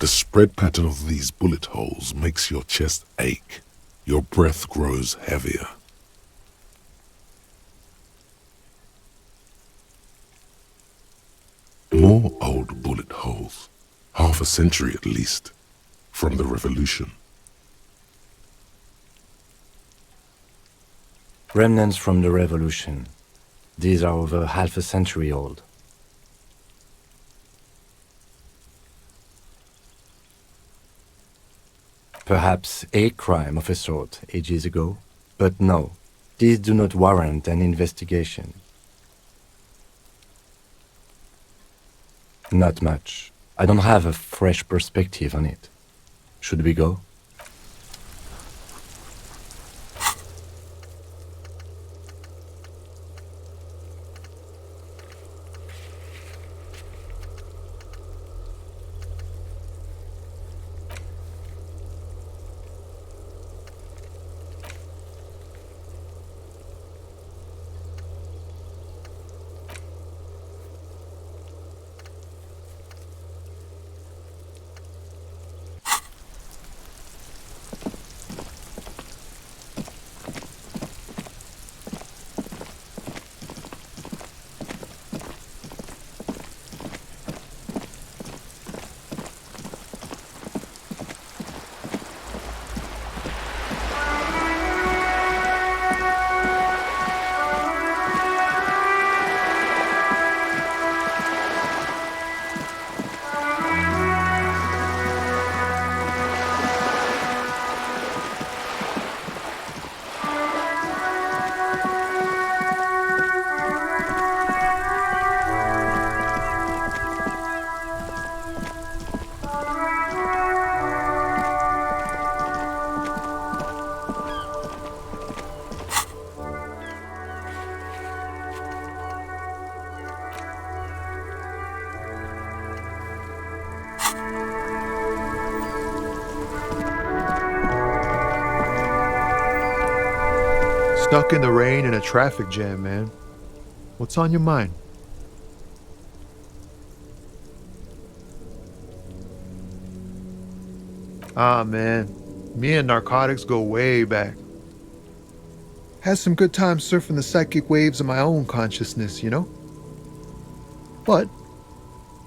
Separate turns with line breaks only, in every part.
The spread pattern of these bullet holes makes your chest ache. Your breath grows heavier. More old bullet holes, half a century at least, from the revolution.
Remnants from the revolution. These are over half a century old. Perhaps a crime of a sort ages ago, but no, these do not warrant an investigation. Not much. I don't have a fresh perspective on it. Should we go?
Stuck in the rain in a traffic jam, man. What's on your mind? Ah, man. Me and narcotics go way back. Had some good times surfing the psychic waves of my own consciousness, you know? But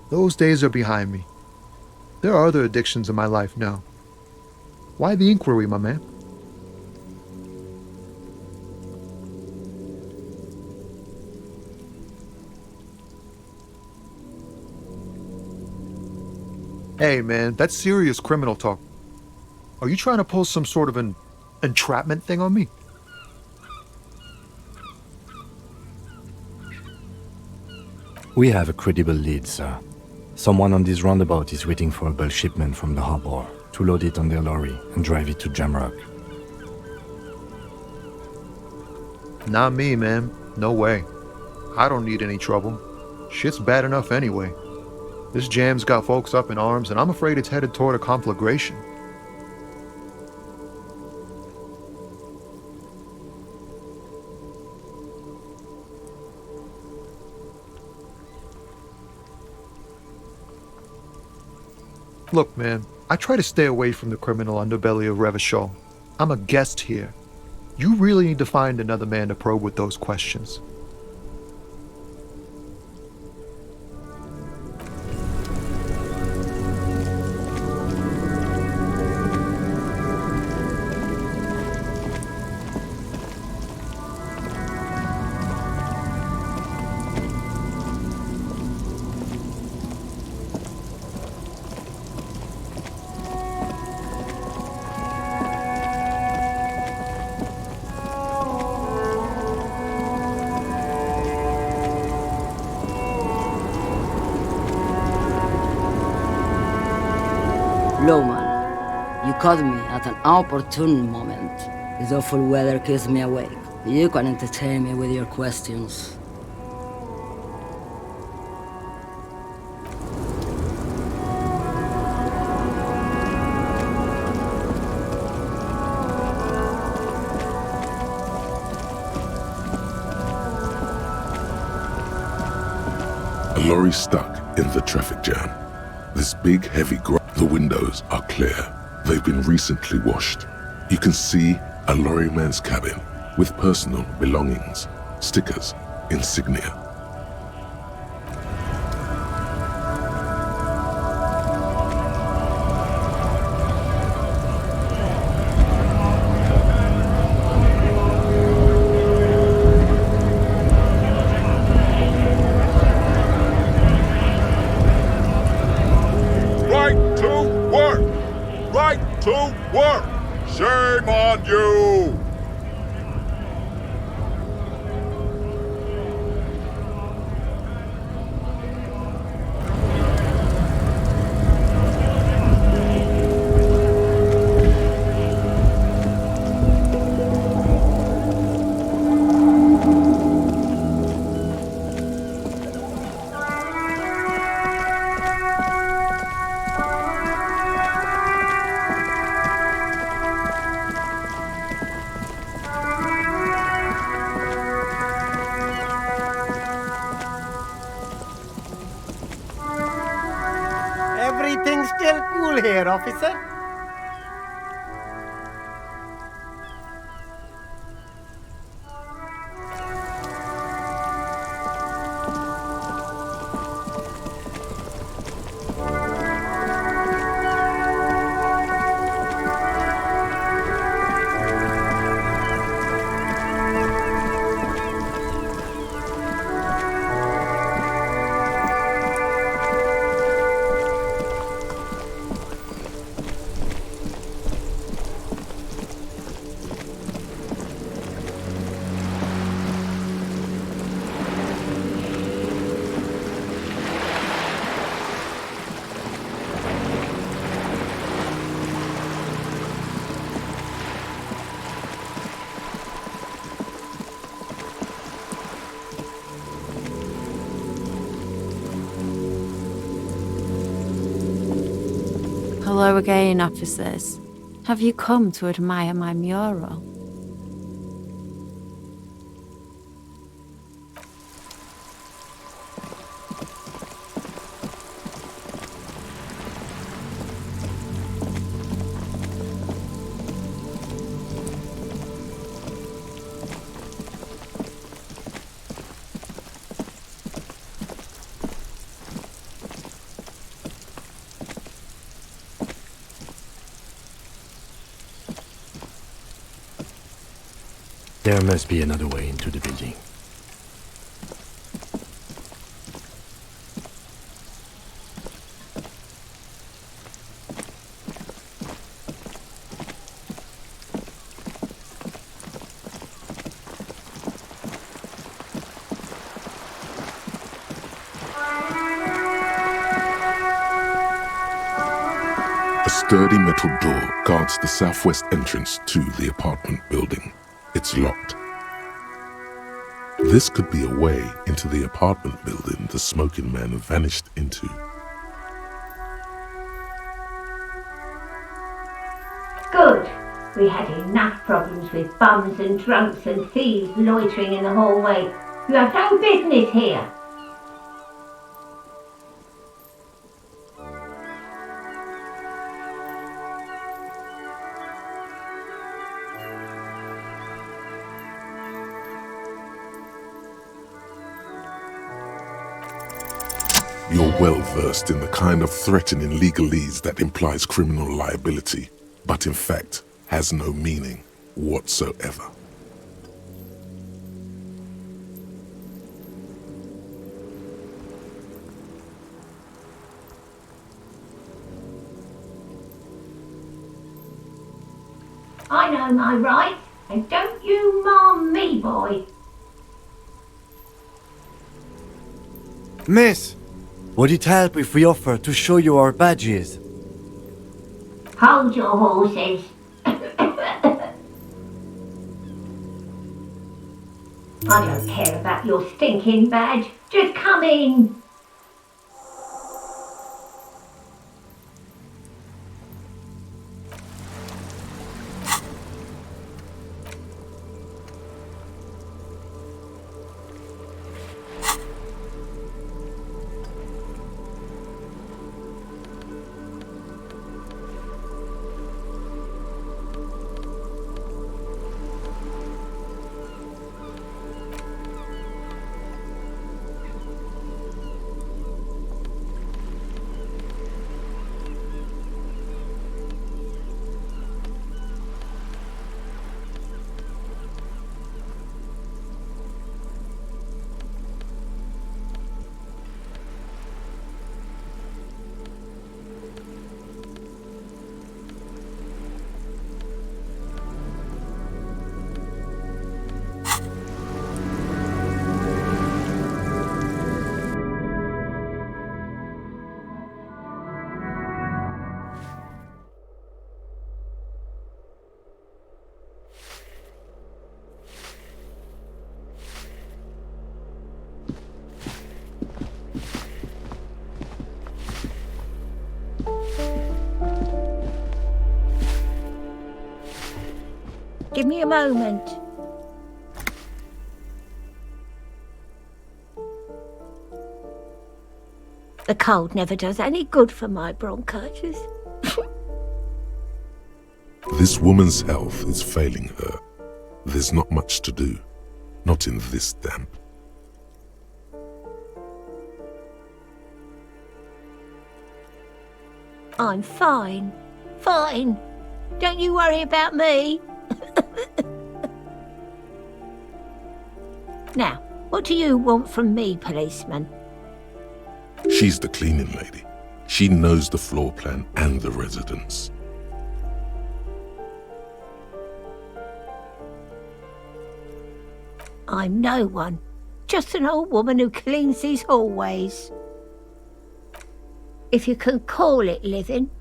those days are behind me. There are other addictions in my life now. Why the inquiry, my man? Hey, man, that's serious criminal talk. Are you trying to pull some sort of an entrapment thing on me?
We have a credible lead, sir. Someone on this roundabout is waiting for a bulk shipment from the harbor to load it on their lorry and drive it to Jamrock.
Not me, man. No way. I don't need any trouble. Shit's bad enough anyway. This jam's got folks up in arms, and I'm afraid it's headed toward a conflagration. Look, man, I try to stay away from the criminal underbelly of Revachol. I'm a guest here. You really need to find another man to probe with those questions.
Lowman, you caught me at an opportune moment. This awful weather keeps me awake. You can entertain me with your questions.
A lorry stuck in the traffic jam. This big, heavy The windows are clear. They've been recently washed. You can see a lorryman's cabin with personal belongings, stickers, insignia.
Right to work! Right to work! Shame on you!
Everything's still cool here, officer.
Hello again, officers. Have you come to admire my mural?
There must be another way into the building.
A sturdy metal door guards the southwest entrance to the apartment building. It's locked. This could be a way into the apartment building the smoking man vanished into.
Good. We had enough problems with bums and drunks and thieves loitering in the hallway. You have no business here.
You're well versed in the kind of threatening legalese that implies criminal liability, but in fact has no meaning whatsoever.
I know my rights, and don't you marm me, boy.
Miss,
Would it help if we offer to show you our badges?
Hold your horses. I don't care about your stinking badge. Just come in. Give me a moment. The cold never does any good for my bronchitis.
This woman's health is failing her. There's not much to do. Not in this damp.
I'm fine. Fine. Don't you worry about me. Now, what do you want from me, policeman?
She's the cleaning lady. She knows the floor plan and the residents.
I'm no one. Just an old woman who cleans these hallways. If you can call it living.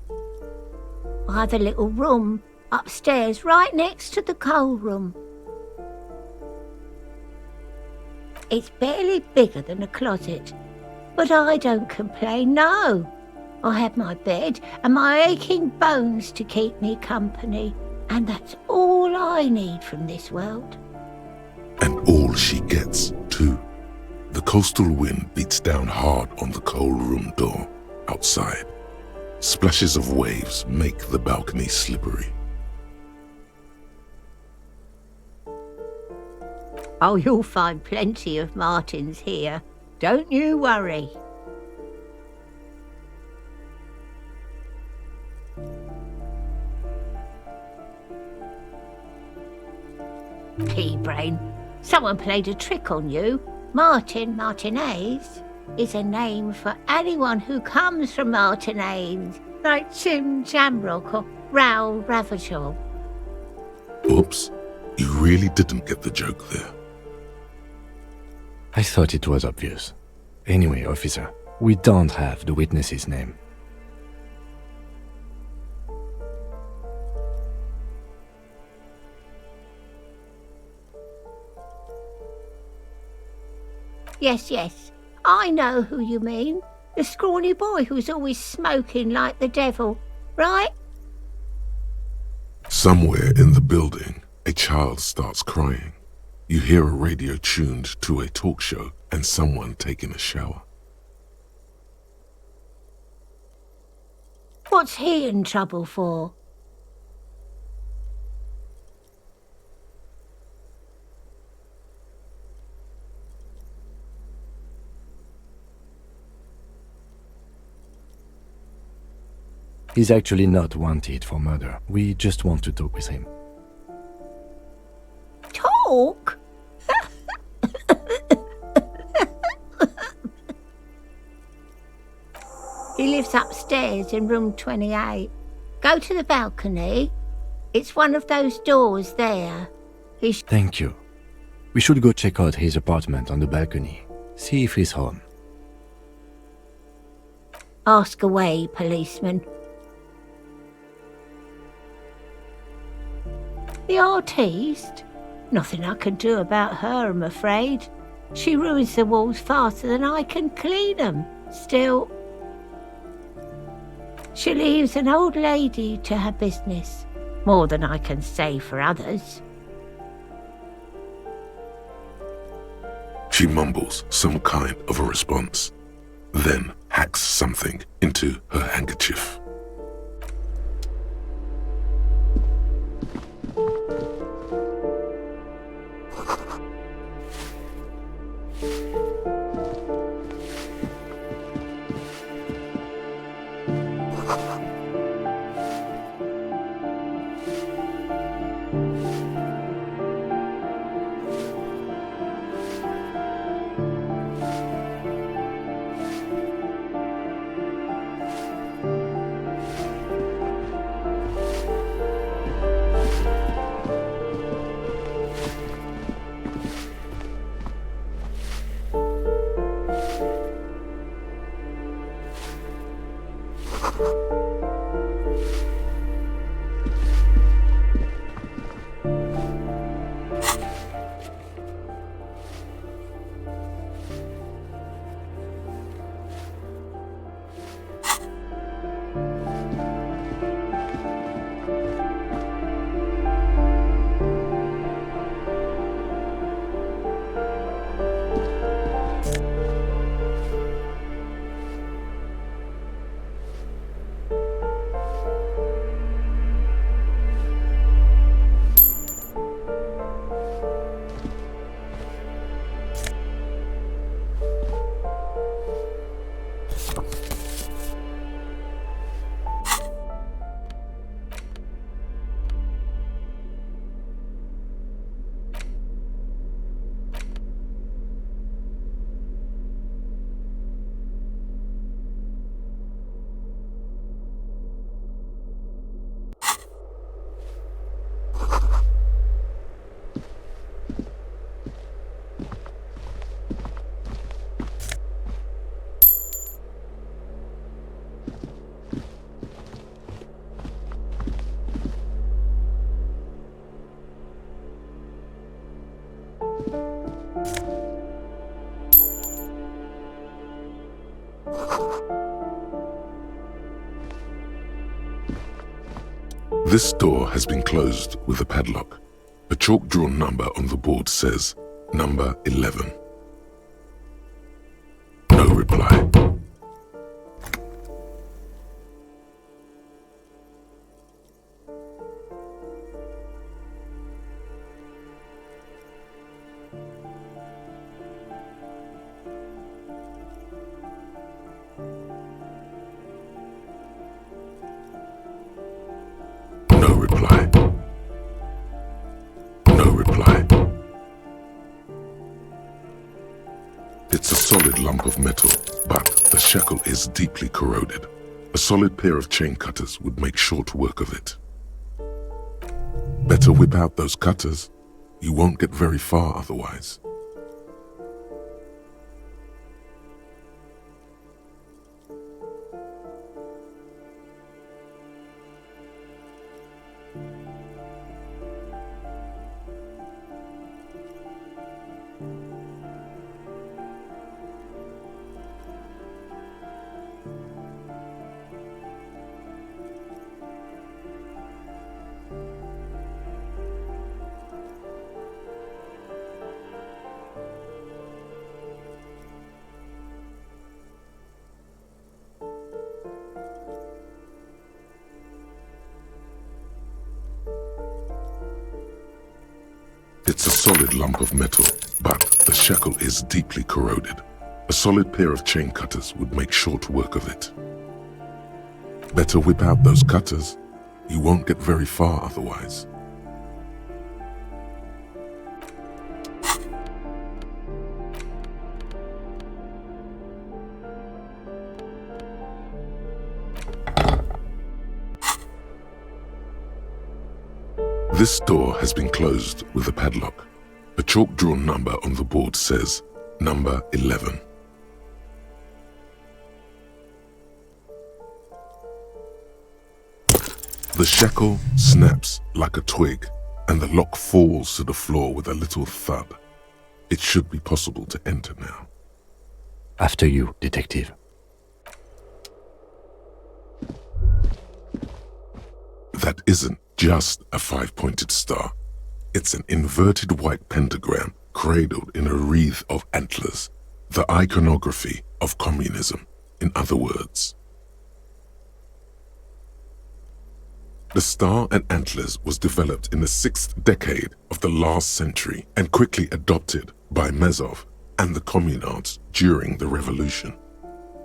I have a little room upstairs right next to the coal room. It's barely bigger than a closet, but I don't complain, no. I have my bed and my aching bones to keep me company, and that's all I need from this world.
And all she gets, too. The coastal wind beats down hard on the coal room door outside. Splashes of waves make the balcony slippery.
Oh, you'll find plenty of Martins here. Don't you worry. Pea-brain, someone played a trick on you. Martinez is a name for anyone who comes from Martinez, like Jim Jamrock or Raoul Ravageur.
Oops, you really didn't get the joke there.
I thought it was obvious. Anyway, officer, we don't have the witness's name.
Yes, I know who you mean. The scrawny boy who's always smoking like the devil, right?
Somewhere in the building, a child starts crying. You hear a radio tuned to a talk show and someone taking a shower.
What's he in trouble for?
He's actually not wanted for murder. We just want to talk with him.
Talk? He lives upstairs in room 28. Go to the balcony. It's one of those doors there.
Thank you. We should go check out his apartment on the balcony. See if he's home.
Ask away, policeman. The artiste? Nothing I can do about her, I'm afraid. She ruins the walls faster than I can clean them. Still, she leaves an old lady to her business. More than I can say for others.
She mumbles some kind of a response, then hacks something into her handkerchief. This door has been closed with a padlock. A chalk-drawn number on the board says, number 11. No reply. No reply. No reply. It's a solid lump of metal, but the shackle is deeply corroded. A solid pair of chain cutters would make short work of it. Better whip out those cutters. You won't get very far otherwise. It's a solid lump of metal, but the shackle is deeply corroded. A solid pair of chain cutters would make short work of it. Better whip out those cutters. You won't get very far otherwise. This door has been closed with a padlock. A chalk-drawn number on the board says, number 11. The shackle snaps like a twig, and the lock falls to the floor with a little thud. It should be possible to enter now.
After you, detective.
That isn't just a five-pointed star. It's an inverted white pentagram cradled in a wreath of antlers, the iconography of communism, in other words. The star and antlers was developed in the 6th decade of the last century and quickly adopted by Mejor and the communards during the revolution.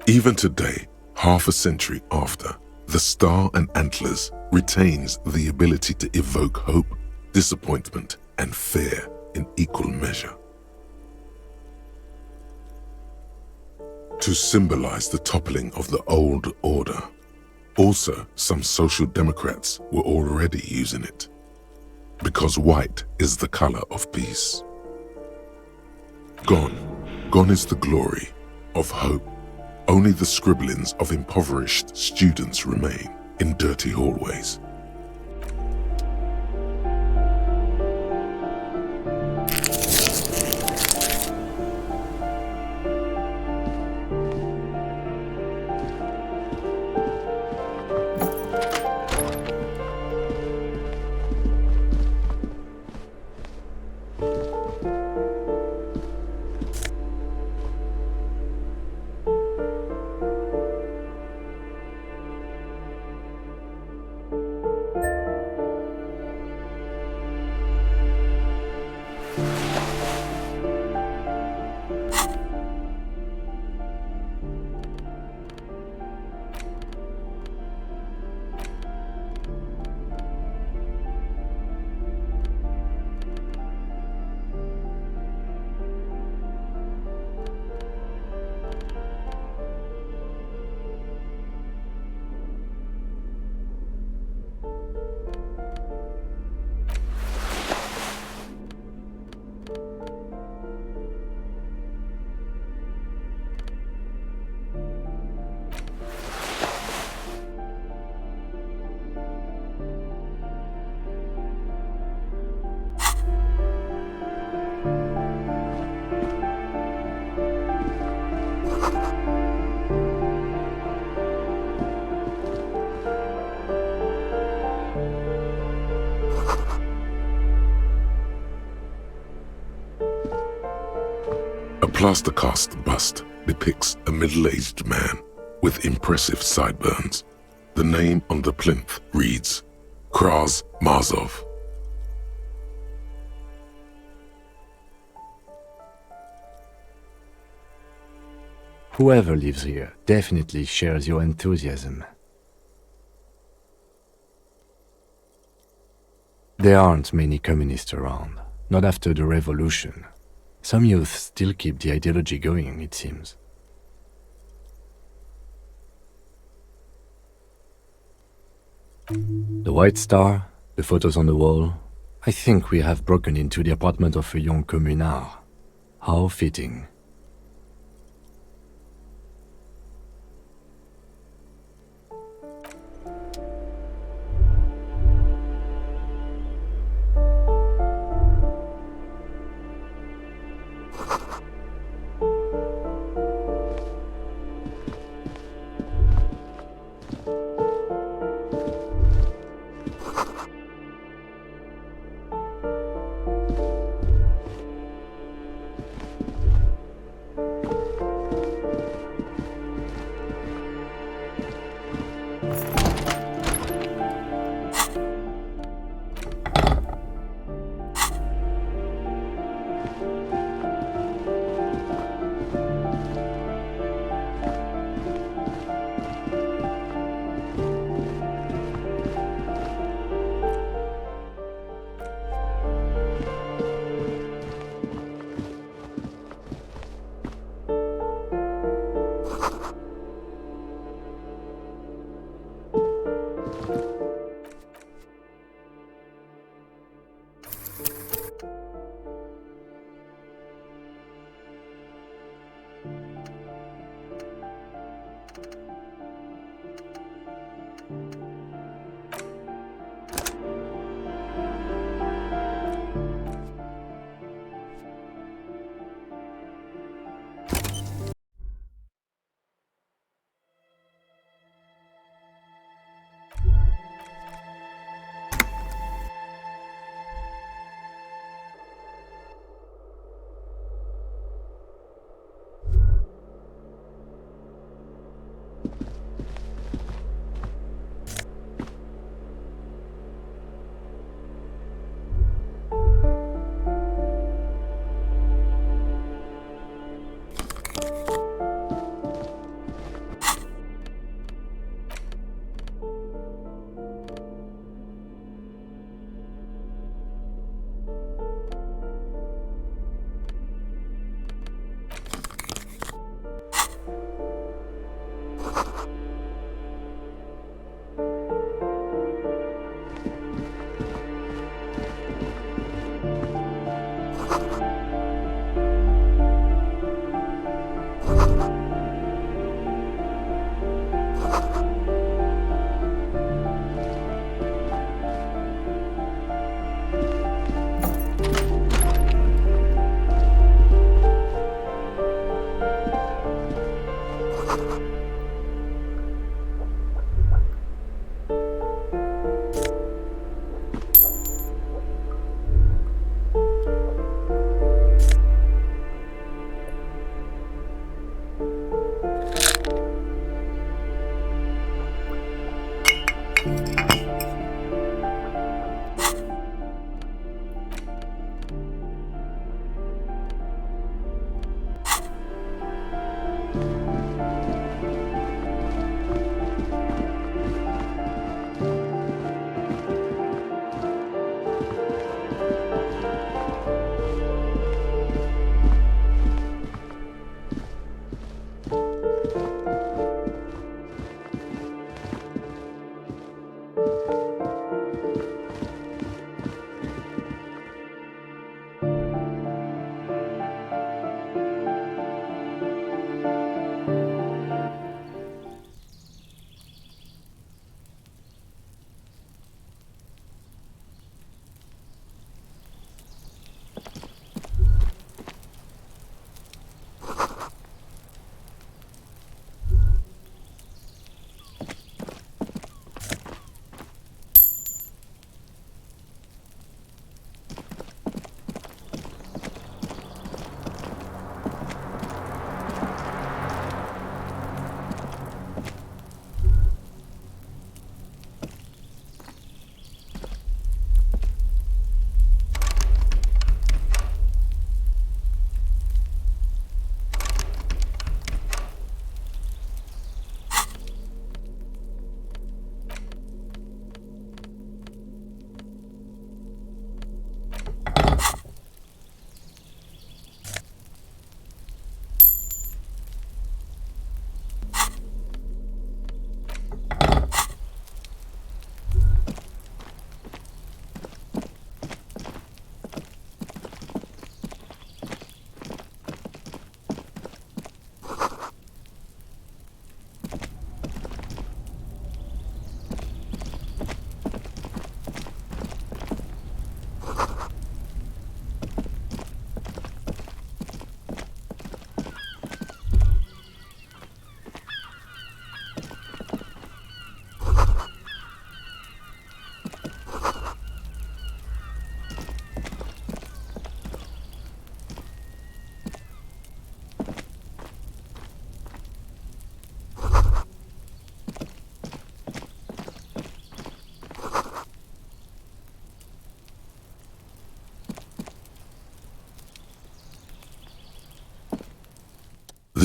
Even today, half a century after, the star and antlers retains the ability to evoke hope, disappointment, and fear in equal measure. To symbolize the toppling of the old order. Also, some social democrats were already using it, because white is the color of peace. Gone is the glory of hope. Only the scribblings of impoverished students remain in dirty hallways. A plaster cast bust depicts a middle-aged man with impressive sideburns. The name on the plinth reads Kraz Marzov.
Whoever lives here definitely shares your enthusiasm. There aren't many communists around, not after the revolution. Some youth still keep the ideology going, it seems. The White Star, the photos on the wall. I think we have broken into the apartment of a young communard. How fitting.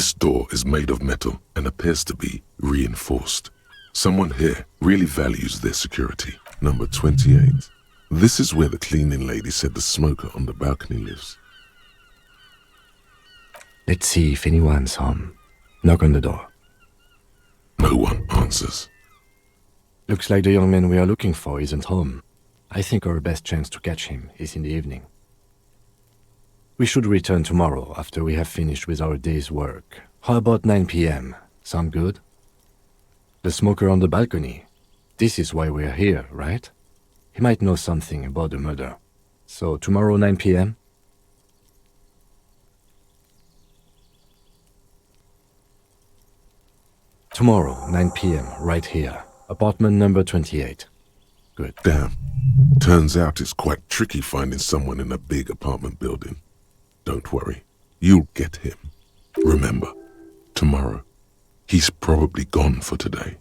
This door is made of metal and appears to be reinforced. Someone here really values their security. Number 28. This is where the cleaning lady said the smoker on the balcony lives.
Let's see if anyone's home. Knock on the door.
No one answers.
Looks like the young man we are looking for isn't home. I think our best chance to catch him is in the evening. We should return tomorrow after we have finished with our day's work. How about 9 p.m.? Sound good? The smoker on the balcony. This is why we're here, right? He might know something about the murder. So tomorrow 9 p.m.? Tomorrow, 9 p.m., right here. Apartment number 28. Good.
Damn. Turns out it's quite tricky finding someone in a big apartment building. Don't worry. You'll get him. Remember, tomorrow. He's probably gone for today.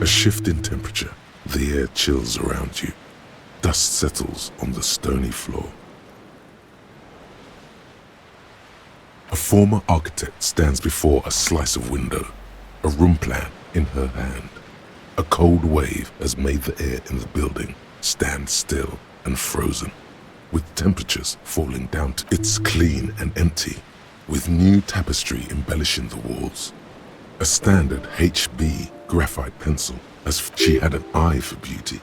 A shift in temperature. The air chills around you. Dust settles on the stony floor. A former architect stands before a slice of window, a room plan in her hand. A cold wave has made the air in the building stand still and frozen, with temperatures falling down to it's clean and empty, with new tapestry embellishing the walls. A standard HB graphite pencil, as if she had an eye for beauty,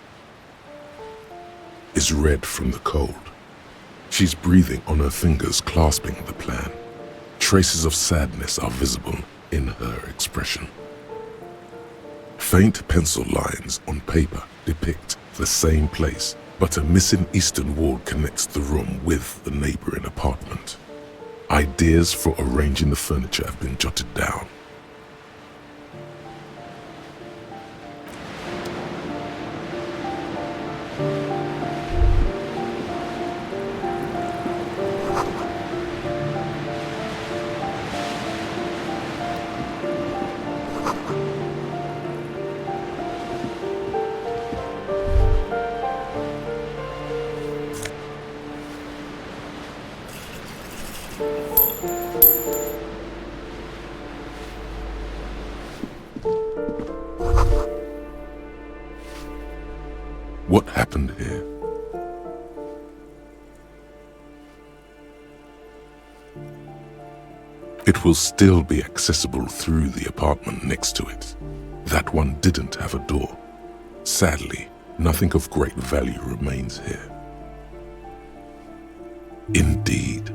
is red from the cold. She's breathing on her fingers, clasping the plan. Traces of sadness are visible in her expression. Faint pencil lines on paper depict the same place, but a missing eastern wall connects the room with the neighboring apartment. Ideas for arranging the furniture have been jotted down. What happened here? It will still be accessible through the apartment next to it. That one didn't have a door. Sadly, nothing of great value remains here. Indeed.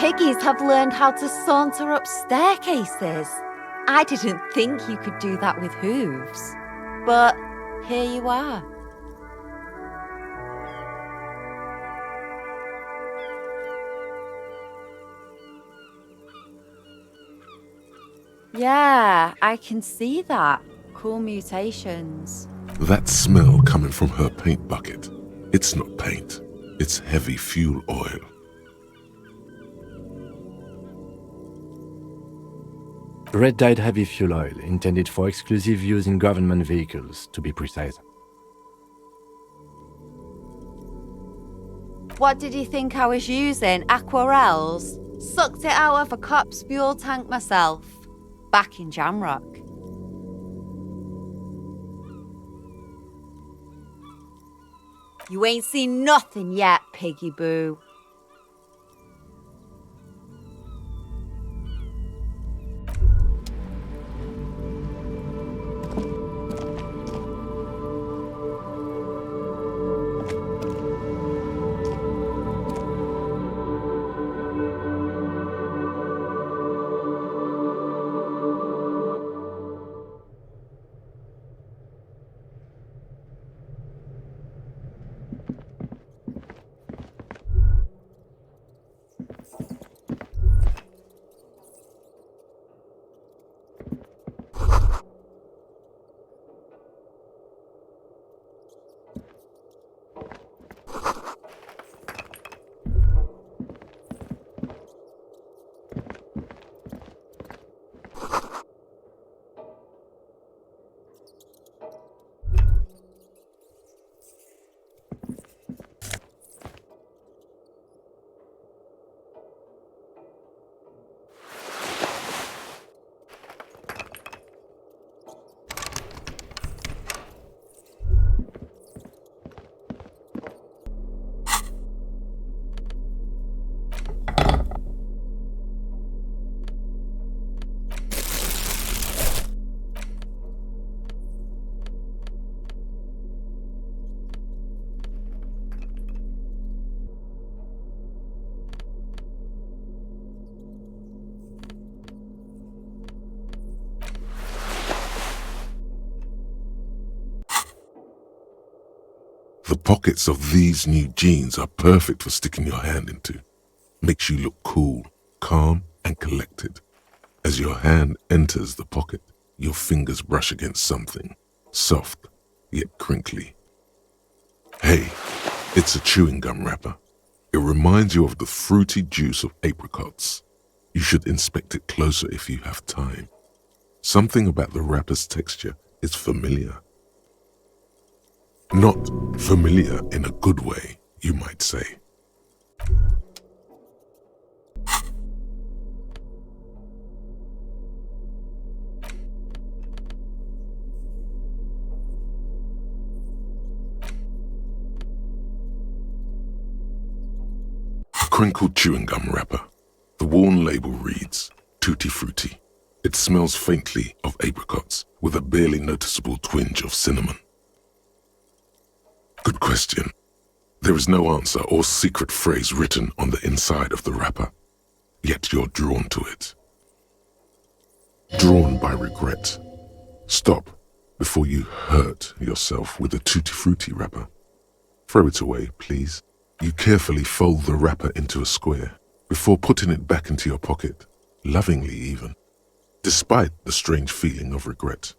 piggies have learned how to saunter up staircases. I didn't think you could do that with hooves. But here you are. Yeah, I can see that. Cool mutations.
That smell coming from her paint bucket. It's not paint. It's heavy fuel oil.
Red dyed heavy fuel oil, intended for exclusive use in government vehicles, to be precise.
What did you think I was using? Aquarels? Sucked it out of a cop's fuel tank myself. Back in Jamrock. You ain't seen nothing yet, Piggy Boo.
The pockets of these new jeans are perfect for sticking your hand into. Makes you look cool, calm, and collected. As your hand enters the pocket, your fingers brush against something, soft, yet crinkly. Hey, it's a chewing gum wrapper. It reminds you of the fruity juice of apricots. You should inspect it closer if you have time. Something about the wrapper's texture is familiar. Not familiar in a good way, you might say. A crinkled chewing gum wrapper. The worn label reads, Tutti Frutti. It smells faintly of apricots with a barely noticeable twinge of cinnamon. Good question. There is no answer or secret phrase written on the inside of the wrapper, yet you're drawn to it. Drawn by regret. Stop before you hurt yourself with a Tutti Frutti wrapper. Throw it away, please. You carefully fold the wrapper into a square before putting it back into your pocket, lovingly even, despite the strange feeling of regret.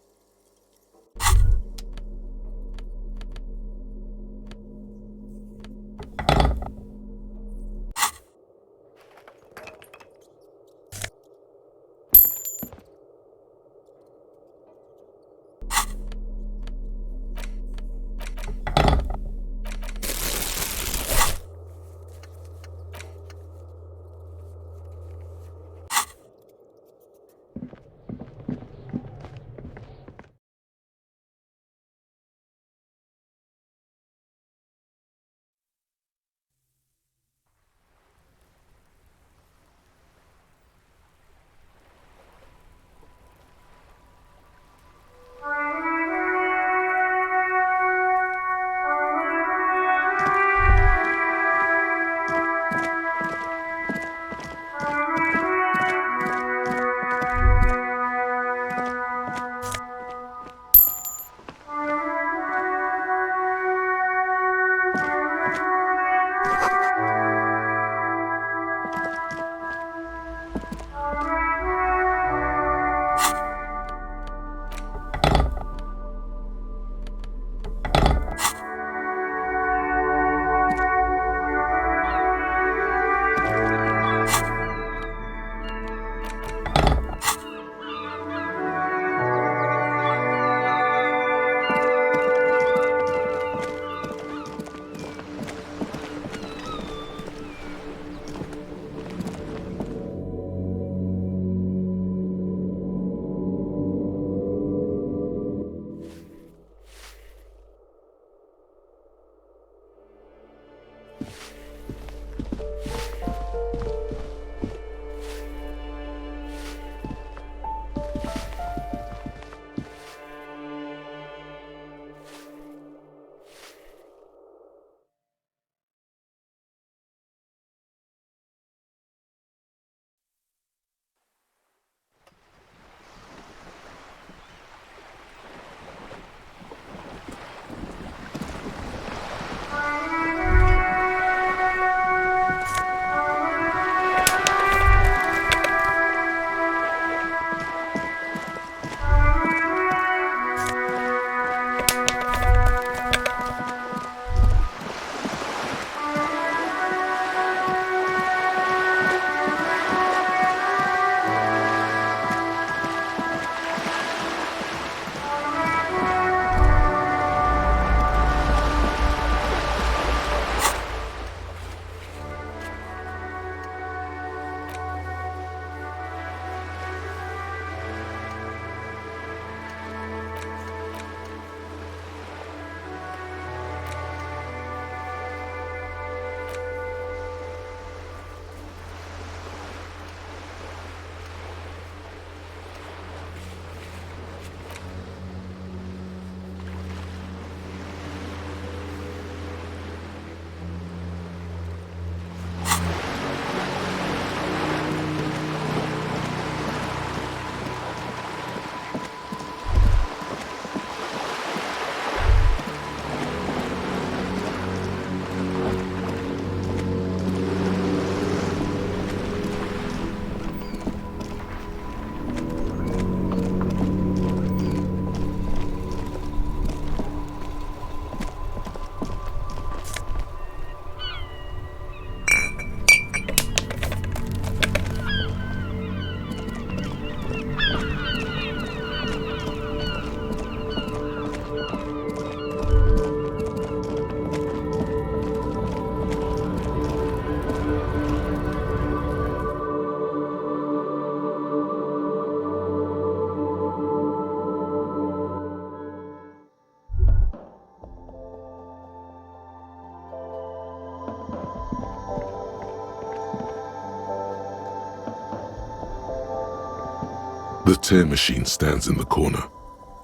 The tear machine stands in the corner.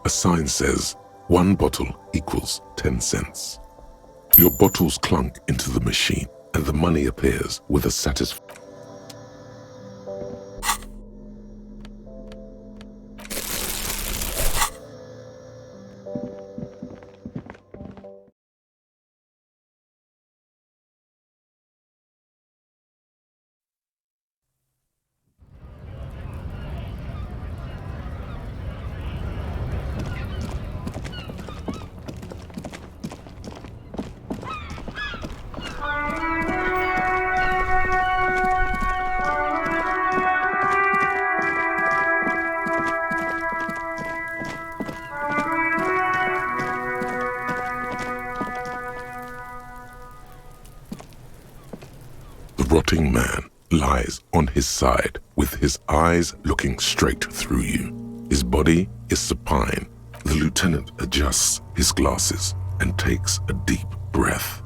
A sign says, 1 bottle equals 10 cents. Your bottles clunk into the machine, and the money appears with a satisfying. The rotting man lies on his side with his eyes looking straight through you. His body is supine. The lieutenant adjusts his glasses and takes a deep breath.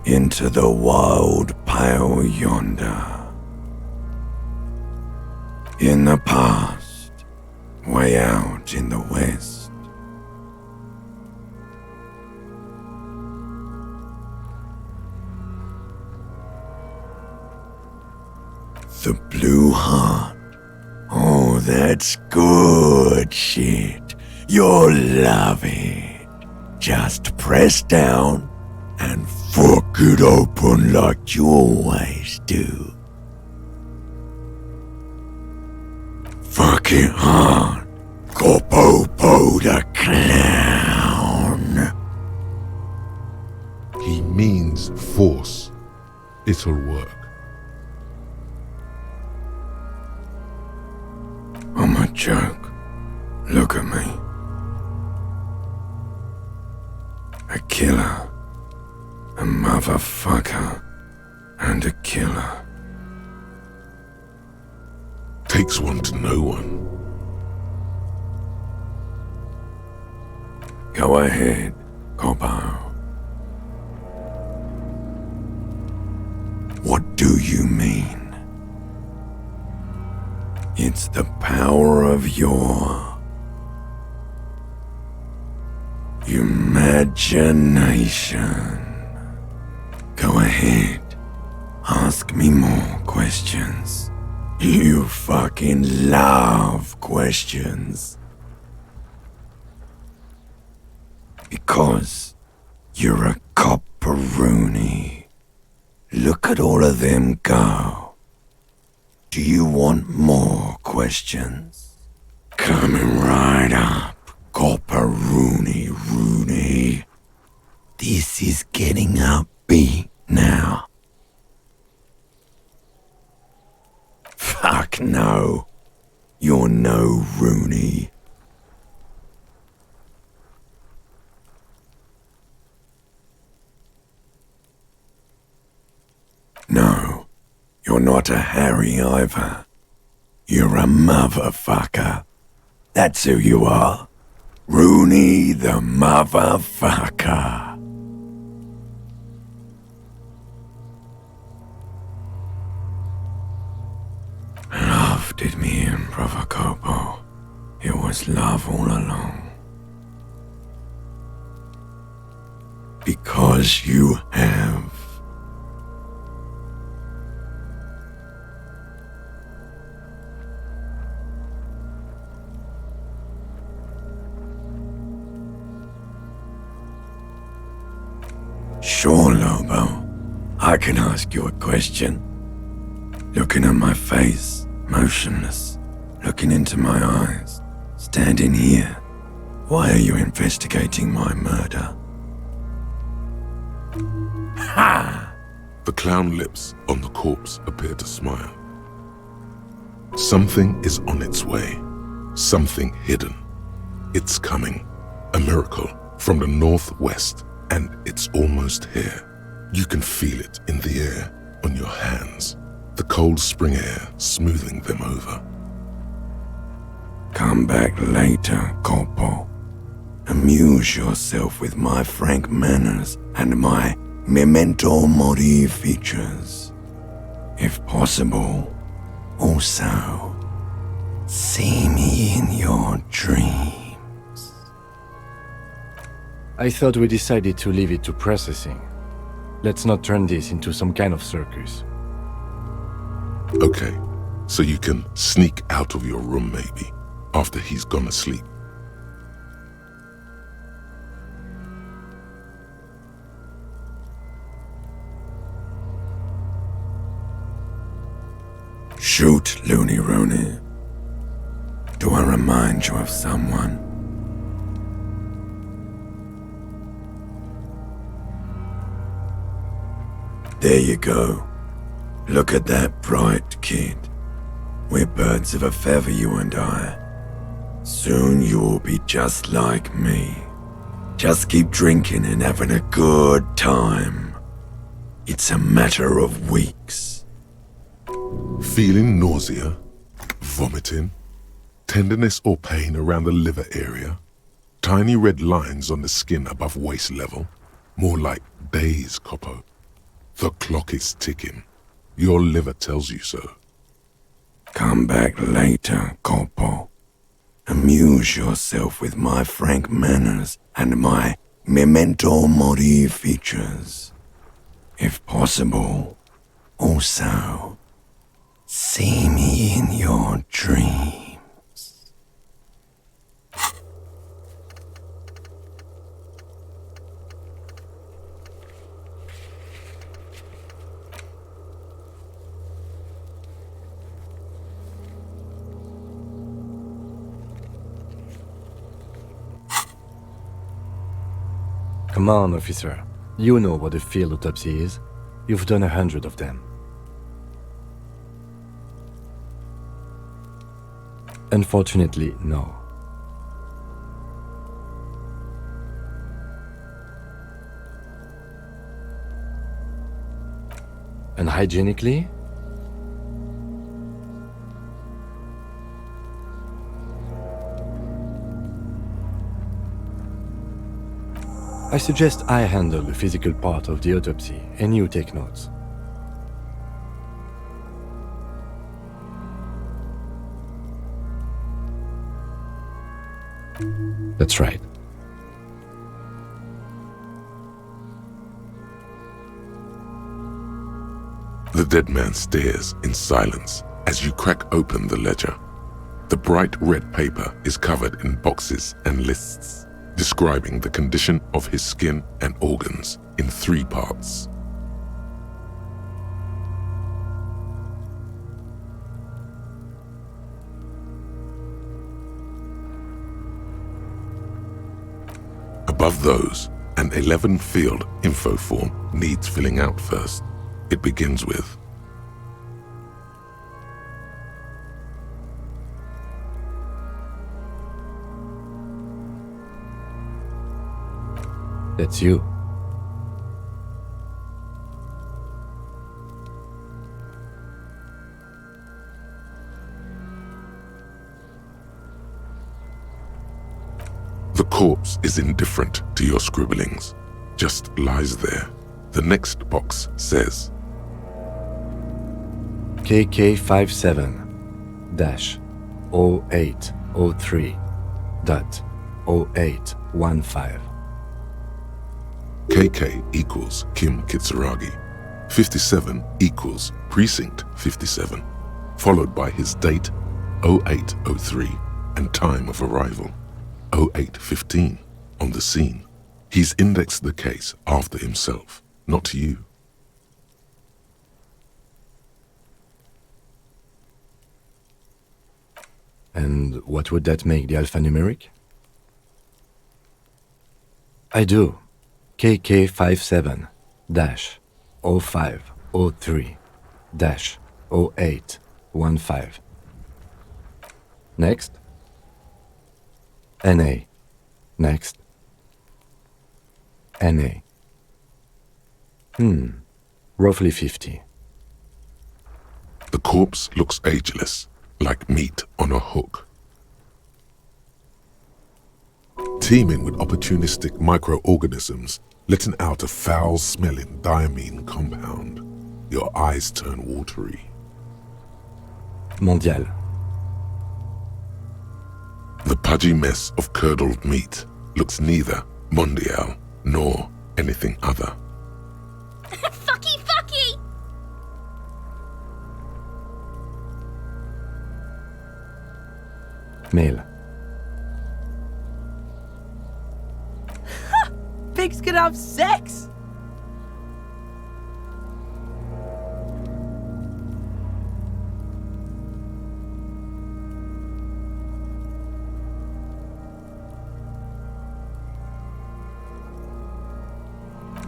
Into the wild pale yonder. In the past, way out in the west. The blue heart. Oh, that's good shit. You'll love it. Just press down and fuck it open like you always do. Fuck it hard. Go-po-po the clown.
He means force. It'll work.
I'm a joke. Look at me. A killer. A motherfucker and a killer.
Takes one to know one.
Go ahead, Coppo. What do you mean? It's the power of your imagination. Go ahead. Ask me more questions. You fucking love questions. Because you're a copperoonie. Look at all of them go. Do you want more questions? Coming right up, copperoonie Rooney. This is getting upbeat now. Fuck no. You're no Rooney. No, you're not a Harry either. You're a motherfucker. That's who you are. Rooney the motherfucker. Love did me in, Brother Copo. It was love all along. Because you have. Sure, Lobo. I can ask you a question. Looking at my face, motionless, looking into my eyes, standing here. Why are you investigating my murder? Ha!
The clown lips on the corpse appear to smile. Something is on its way. Something hidden. It's coming. A miracle from the northwest, and it's almost here. You can feel it in the air, on your hands, the cold spring air smoothing them over.
Come back later, Corpo. Amuse yourself with my frank manners and my memento mori features. If possible, also, see me in your dreams.
I thought we decided to leave it to processing. Let's not turn this into some kind of circus.
Okay, so you can sneak out of your room maybe, after he's gone asleep.
Shoot, Looney Rooney. Do I remind you of someone? There you go. Look at that bright kid. We're birds of a feather, you and I. Soon you will be just like me. Just keep drinking and having a good time. It's a matter of weeks.
Feeling nausea, vomiting, tenderness or pain around the liver area, tiny red lines on the skin above waist level, more like days, Coppo. The clock is ticking. Your liver tells you so.
Come back later, Corpo. Amuse yourself with my frank manners and my memento mori features. If possible, also, see me in your dreams.
Come on, officer. You know what a field autopsy is. You've done 100 of them. Unfortunately, no. Unhygienically? I suggest I handle the physical part of the autopsy and you take notes. That's right.
The dead man stares in silence as you crack open the ledger. The bright red paper is covered in boxes and lists, describing the condition of his skin and organs in 3 parts. Above those, an 11-field info form needs filling out first. It begins with
That's you.
The corpse is indifferent to your scribblings, just lies there. The next box says
KK57-0803.0815.
KK equals Kim Kitsuragi. 57 equals Precinct 57, followed by his date 0803 and time of arrival 0815 on the scene. He's indexed the case after himself, not you.
And what would that make the alphanumeric? I do. KK57-0503-0815. Next. NA. Next. NA. Roughly 50.
The corpse looks ageless, like meat on a hook. Teeming with opportunistic microorganisms, letting out a foul-smelling diamine compound. Your eyes turn watery.
Mondial.
The pudgy mess of curdled meat looks neither mondial nor anything other.
Fucky, fucky!
Male.
Pigs can have sex!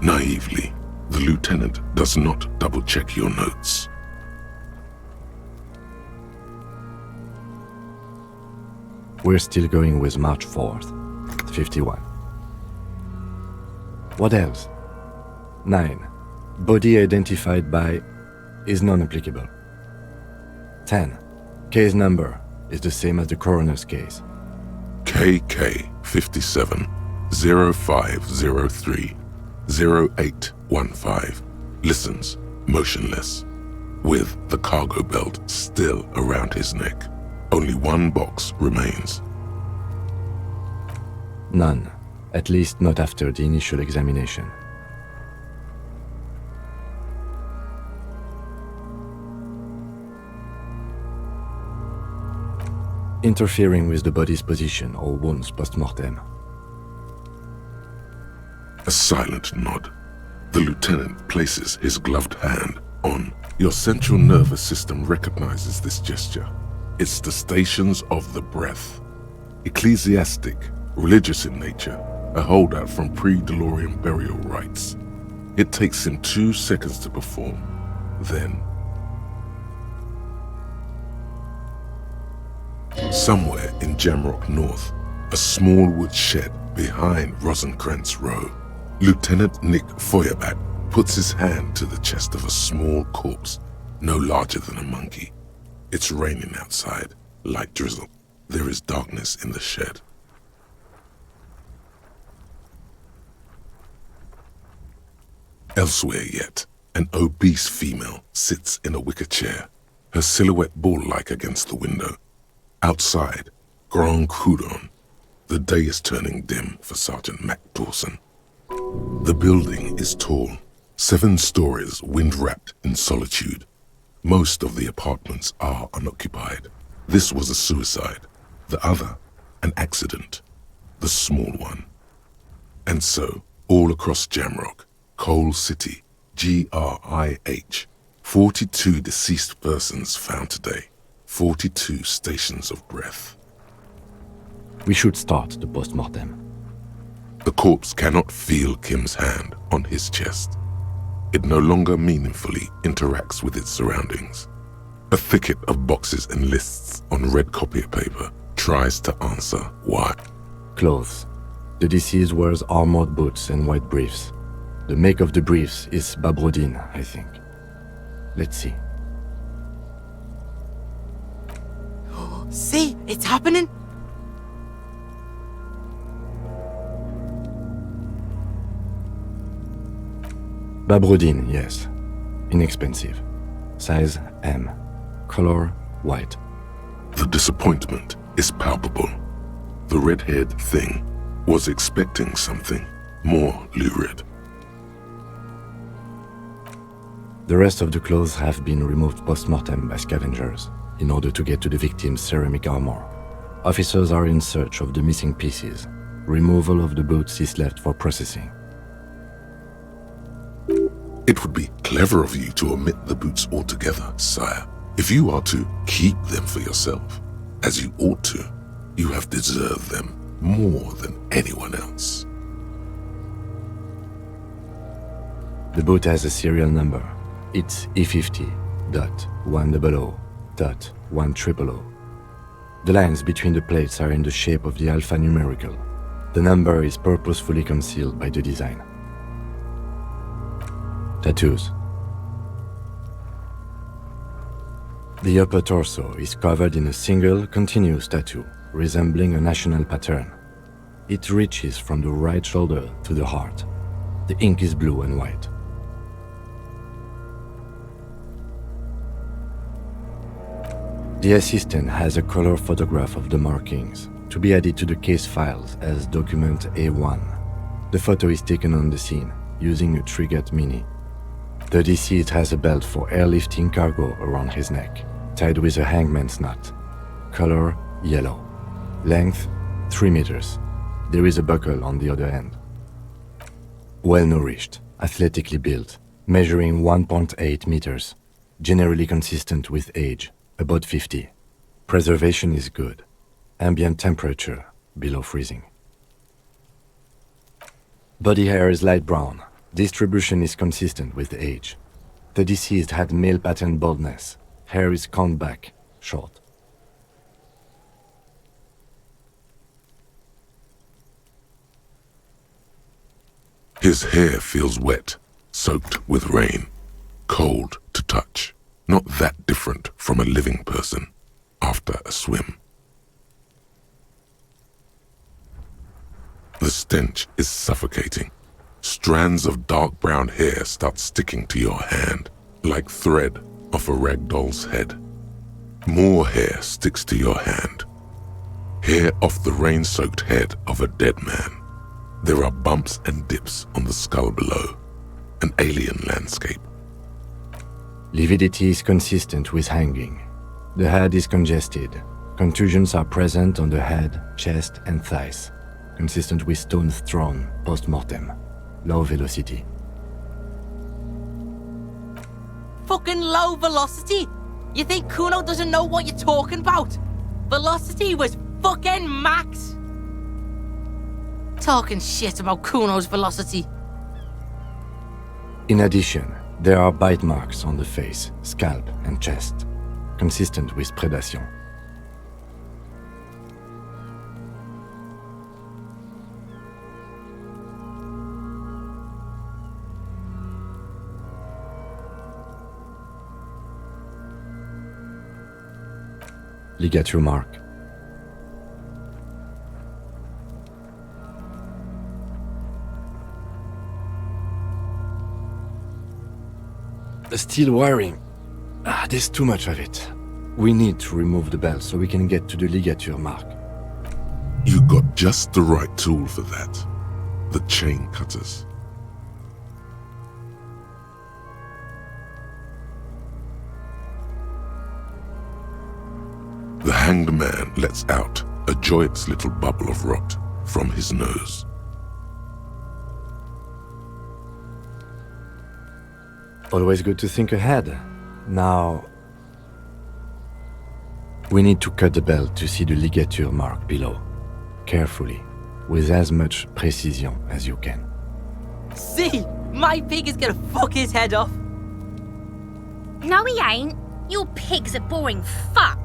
Naively, the lieutenant does not double-check your notes.
We're still going with March 4th, 51. What else? 9. Body identified by is non-applicable. 10. Case number is the same as the coroner's case.
KK 57 0503 0815 listens motionless, with the cargo belt still around his neck. Only one box remains.
None, at least not after the initial examination. Interfering with the body's position or wounds post-mortem.
A silent nod. The lieutenant places his gloved hand on. Your central nervous system recognizes this gesture. It's the stations of the breath. Ecclesiastic, religious in nature, a holdout from pre-DeLorean burial rites. It takes him 2 seconds to perform. Then, somewhere in Jamrock North, a small wood shed behind Rosencrantz Row, Lieutenant Nick Feuerbach puts his hand to the chest of a small corpse, no larger than a monkey. It's raining outside, light drizzle. There is darkness in the shed. Elsewhere yet, an obese female sits in a wicker chair, her silhouette bull-like against the window. Outside, Grand Coudon. The day is turning dim for Sergeant Mac Dawson. The building is tall, 7 stories wind-wrapped in solitude. Most of the apartments are unoccupied. This was a suicide, the other an accident, the small one. And so, all across Jamrock, Coal City, GRIH, 42 deceased persons found today, 42 stations of breath.
We should start the post-mortem.
The corpse cannot feel Kim's hand on his chest. It no longer meaningfully interacts with its surroundings. A thicket of boxes and lists on red copier paper tries to answer why.
Clothes. The deceased wears armored boots and white briefs. The make of the briefs is Babrodine, I think. Let's see.
See, it's happening.
Babrodine, yes. Inexpensive. Size M. Color white.
The disappointment is palpable. The red-haired thing was expecting something more lurid.
The rest of the clothes have been removed post-mortem by scavengers in order to get to the victim's ceramic armor. Officers are in search of the missing pieces. Removal of the boots is left for processing.
It would be clever of you to omit the boots altogether, sire. If you are to keep them for yourself, as you ought to, you have deserved them more than anyone else.
The boot has a serial number. It's E50.100.100. The lines between the plates are in the shape of the alphanumerical. The number is purposefully concealed by the design. Tattoos. The upper torso is covered in a single, continuous tattoo, resembling a national pattern. It reaches from the right shoulder to the heart. The ink is blue and white. The assistant has a color photograph of the markings to be added to the case files as document A1. The photo is taken on the scene using a Trigat Mini. The deceased has a belt for airlifting cargo around his neck, tied with a hangman's knot. Color yellow. Length 3 meters. There is a buckle on the other end. Well-nourished, athletically built, measuring 1.8 meters, generally consistent with age, about 50. Preservation is good. Ambient temperature, below freezing. Body hair is light brown. Distribution is consistent with age. The deceased had male pattern baldness. Hair is combed back, short.
His hair feels wet, soaked with rain, cold to touch. Not that different from a living person after a swim. The stench is suffocating. Strands of dark brown hair start sticking to your hand, like thread off a rag doll's head. More hair sticks to your hand. Hair off the rain-soaked head of a dead man. There are bumps and dips on the skull below. An alien landscape.
Lividity is consistent with hanging. The head is congested. Contusions are present on the head, chest, and thighs, consistent with stones thrown post-mortem. Low velocity.
Fucking low velocity? You think Kuno doesn't know what you're talking about? Velocity was fucking max. Talking shit about Kuno's velocity.
In addition, there are bite marks on the face, scalp, and chest, consistent with predation. Ligature mark. The steel wiring. There's too much of it. We need to remove the belt so we can get to the ligature mark.
You got just the right tool for that. The chain cutters. The hanged man lets out a joyous little bubble of rot from his nose.
Always good to think ahead. Now, we need to cut the belt to see the ligature mark below. Carefully, with as much precision as you can.
See, my pig is gonna fuck his head off.
No, he ain't. Your pig's a boring fuck.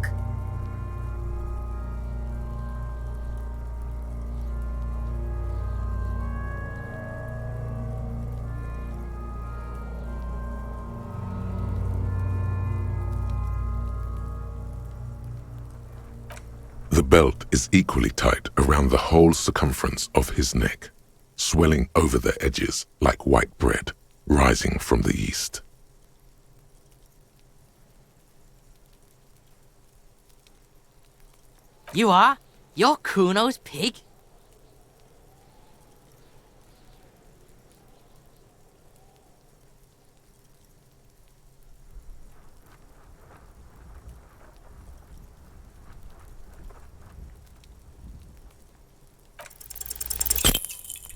The belt is equally tight around the whole circumference of his neck, swelling over the edges like white bread rising from the east.
You are? You're Kuno's pig?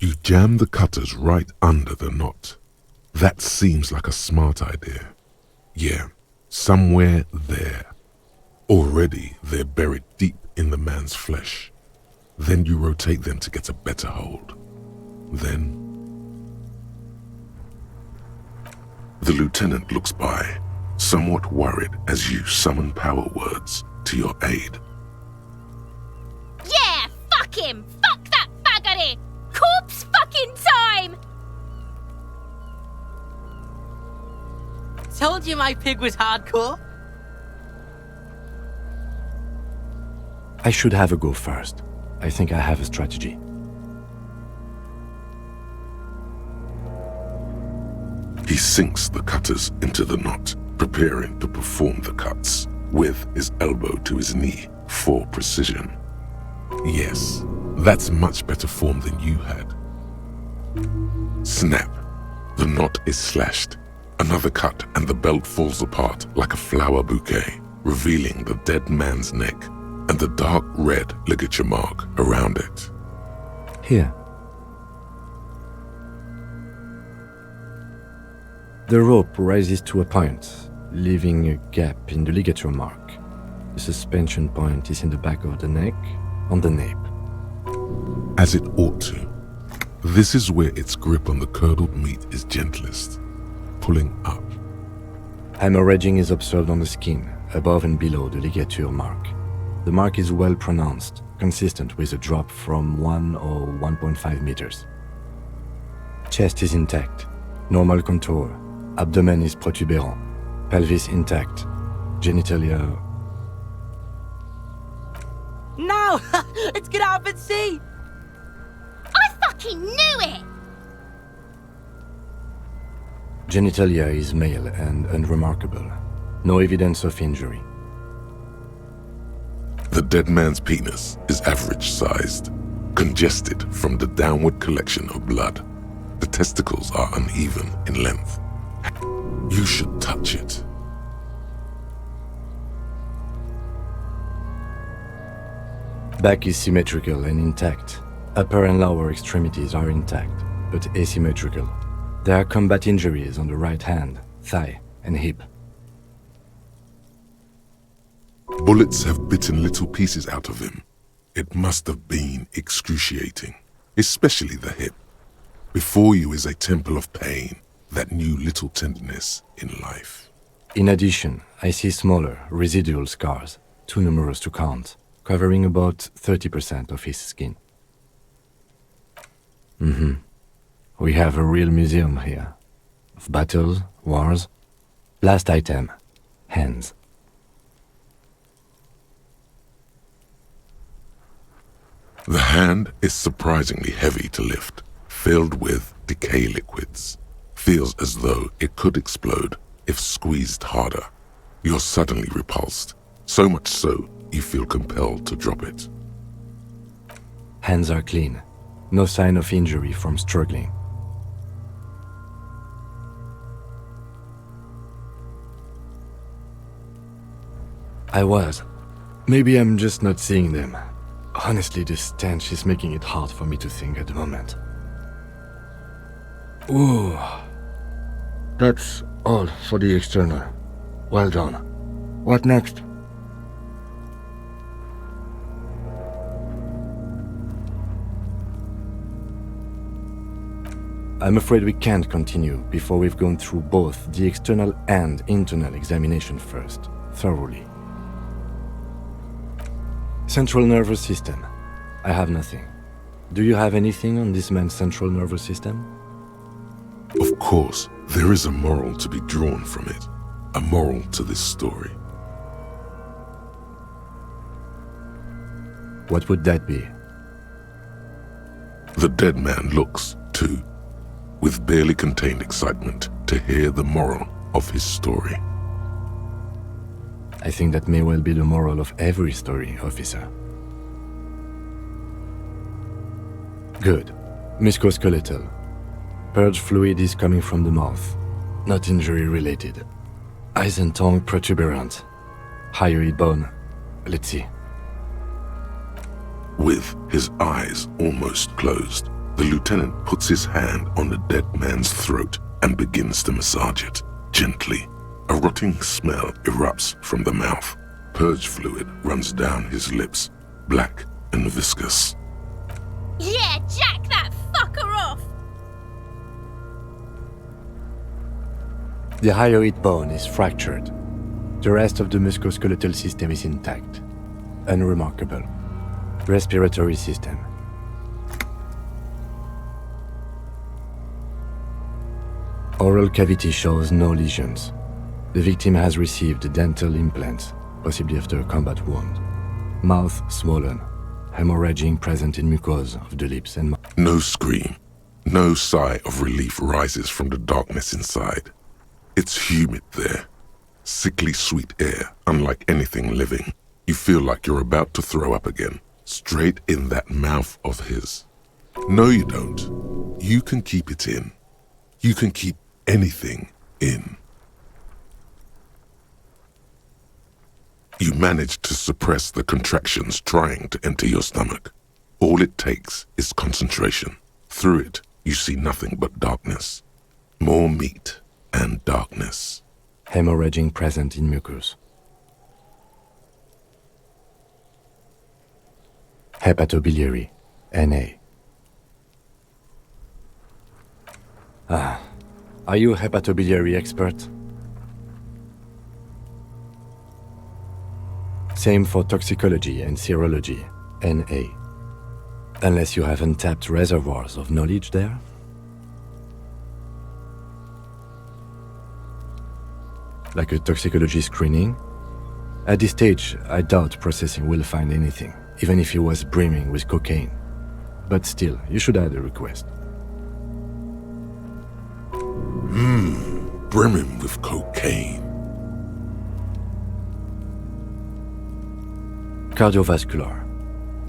You jam the cutters right under the knot. That seems like a smart idea. Yeah, somewhere there. Already they're buried deep in the man's flesh. Then you rotate them to get a better hold. Then... The lieutenant looks by, somewhat worried as you summon power words to your aid.
Fuck him! Fuck that faggoty! Corpse fucking time!
Told you my pig was hardcore.
I should have a go first. I think I have a strategy.
He sinks the cutters into the knot, preparing to perform the cuts, with his elbow to his knee for precision. Yes, that's much better form than you had. Snap. The knot is slashed. Another cut and the belt falls apart like a flower bouquet, revealing the dead man's neck and the dark red ligature mark around it.
Here. The rope rises to a point, leaving a gap in the ligature mark. The suspension point is in the back of the neck, on the nape.
As it ought to. This is where its grip on the curdled meat is gentlest, pulling up.
Hemorrhaging is observed on the skin, above and below the ligature mark. The mark is well pronounced, consistent with a drop from 1 or 1.5 meters. Chest is intact, normal contour. Abdomen is protuberant, pelvis intact, genitalia...
No! Let's get up and see!
I fucking knew it!
Genitalia is male and unremarkable. No evidence of injury.
The dead man's penis is average-sized, congested from the downward collection of blood. The testicles are uneven in length. You should touch it.
Back is symmetrical and intact. Upper and lower extremities are intact, but asymmetrical. There are combat injuries on the right hand, thigh, and hip.
Bullets have bitten little pieces out of him. It must have been excruciating, especially the hip. Before you is a temple of pain that knew little tenderness in life.
In addition, I see smaller, residual scars, too numerous to count, covering about 30% of his skin. We have a real museum here. Of battles, wars. Last item, hands.
The hand is surprisingly heavy to lift, filled with decay liquids. Feels as though it could explode if squeezed harder. You're suddenly repulsed, so much so you feel compelled to drop it.
Hands are clean. No sign of injury from struggling. I was. Maybe I'm just not seeing them. Honestly, this stench is making it hard for me to think at the moment. Ooh. That's all for the external. Well done. What next? I'm afraid we can't continue before we've gone through both the external and internal examination first, thoroughly. Central nervous system. I have nothing. Do you have anything on this man's central nervous system?
Of course, there is a moral to be drawn from it. A moral to this story.
What would that be?
The dead man looks, too, with barely contained excitement to hear the moral of his story.
I think that may well be the moral of every story, officer. Good. Musculoskeletal. Purge fluid is coming from the mouth. Not injury related. Eyes and tongue protuberant. Hyoid bone. Let's see.
With his eyes almost closed, the lieutenant puts his hand on the dead man's throat and begins to massage it, gently. A rotting smell erupts from the mouth. Purge fluid runs down his lips, black and viscous.
Yeah, jack that fucker off!
The hyoid bone is fractured. The rest of the musculoskeletal system is intact. Unremarkable. Respiratory system. Oral cavity shows no lesions. The victim has received dental implants, possibly after a combat wound. Mouth swollen, hemorrhaging present in mucosa of the lips and mouth.
No scream, no sigh of relief rises from the darkness inside. It's humid there. Sickly sweet air, unlike anything living. You feel like you're about to throw up again, straight in that mouth of his. No, you don't. You can keep it in. You can keep anything in. You manage to suppress the contractions trying to enter your stomach. All it takes is concentration. Through it, you see nothing but darkness. More meat and darkness.
Hemorrhaging present in mucus. Hepatobiliary, NA. Are you a hepatobiliary expert? Same for toxicology and serology, NA. Unless you have untapped reservoirs of knowledge there? Like a toxicology screening? At this stage, I doubt processing will find anything, even if he was brimming with cocaine. But still, you should add a request.
Brimming with cocaine.
Cardiovascular.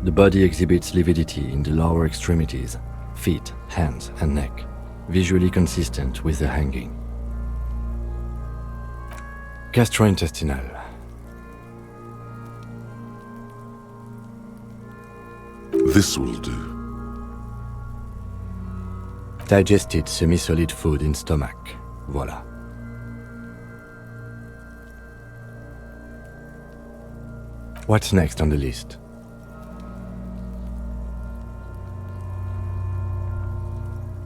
The body exhibits lividity in the lower extremities, feet, hands, and neck, visually consistent with the hanging. Gastrointestinal.
This will do.
Digested semi-solid food in stomach. Voila. What's next on the list?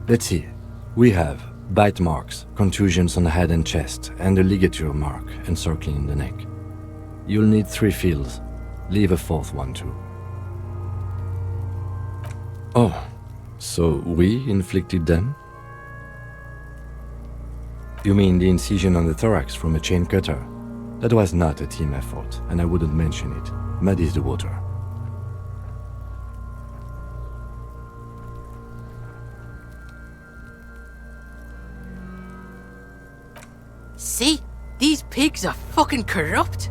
Let's see. We have bite marks, contusions on the head and chest, and a ligature mark encircling the neck. You'll need 3 feels. Leave a 4th one too. Oh, so we inflicted them? You mean the incision on the thorax from a chain cutter? That was not a team effort, and I wouldn't mention it. Muddies the water.
See? These pigs are fucking corrupt.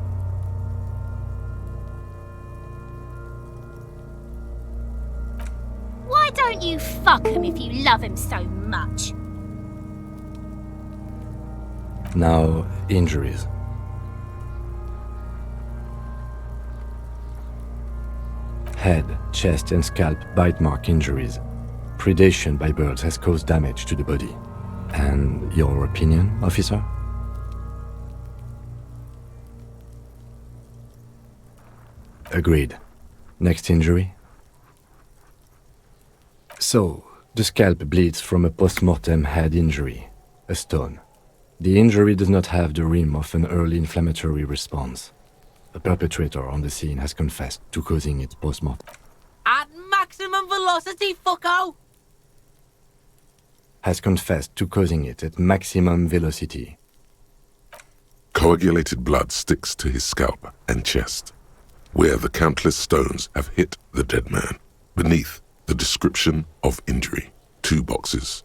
Why don't you fuck him if you love him so much?
Now, injuries. Head, chest, and scalp bite mark injuries. Predation by birds has caused damage to the body. And your opinion, officer? Agreed. Next injury? So, the scalp bleeds from a post-mortem head injury, a stone. The injury does not have the rim of an early inflammatory response. The perpetrator on the scene has confessed to causing it post-mortem.
At maximum velocity, fucko!
Has confessed to causing it at maximum velocity.
Coagulated blood sticks to his scalp and chest, where the countless stones have hit the dead man. Beneath, the description of injury. 2 boxes.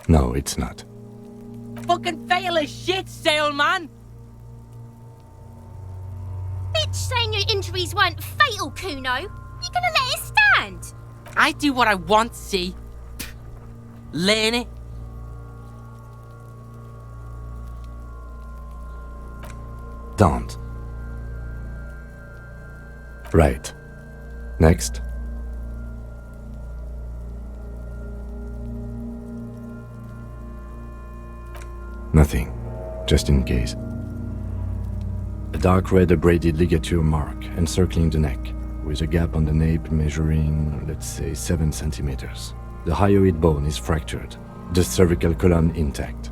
No, it's not.
Fucking fail as shit, sailman!
Bitch saying your injuries weren't fatal, Kuno. You gonna let it stand?
I do what I want, see? Learn it.
Don't. Right. Next. Nothing. Just in case. A dark red abraded ligature mark encircling the neck, with a gap on the nape measuring, let's say, 7 centimeters. The hyoid bone is fractured. the cervical column intact.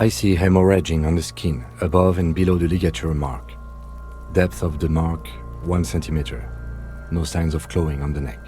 I see hemorrhaging on the skin, above and below the ligature mark. Depth of the mark, 1 centimeter. No signs of clawing on the neck.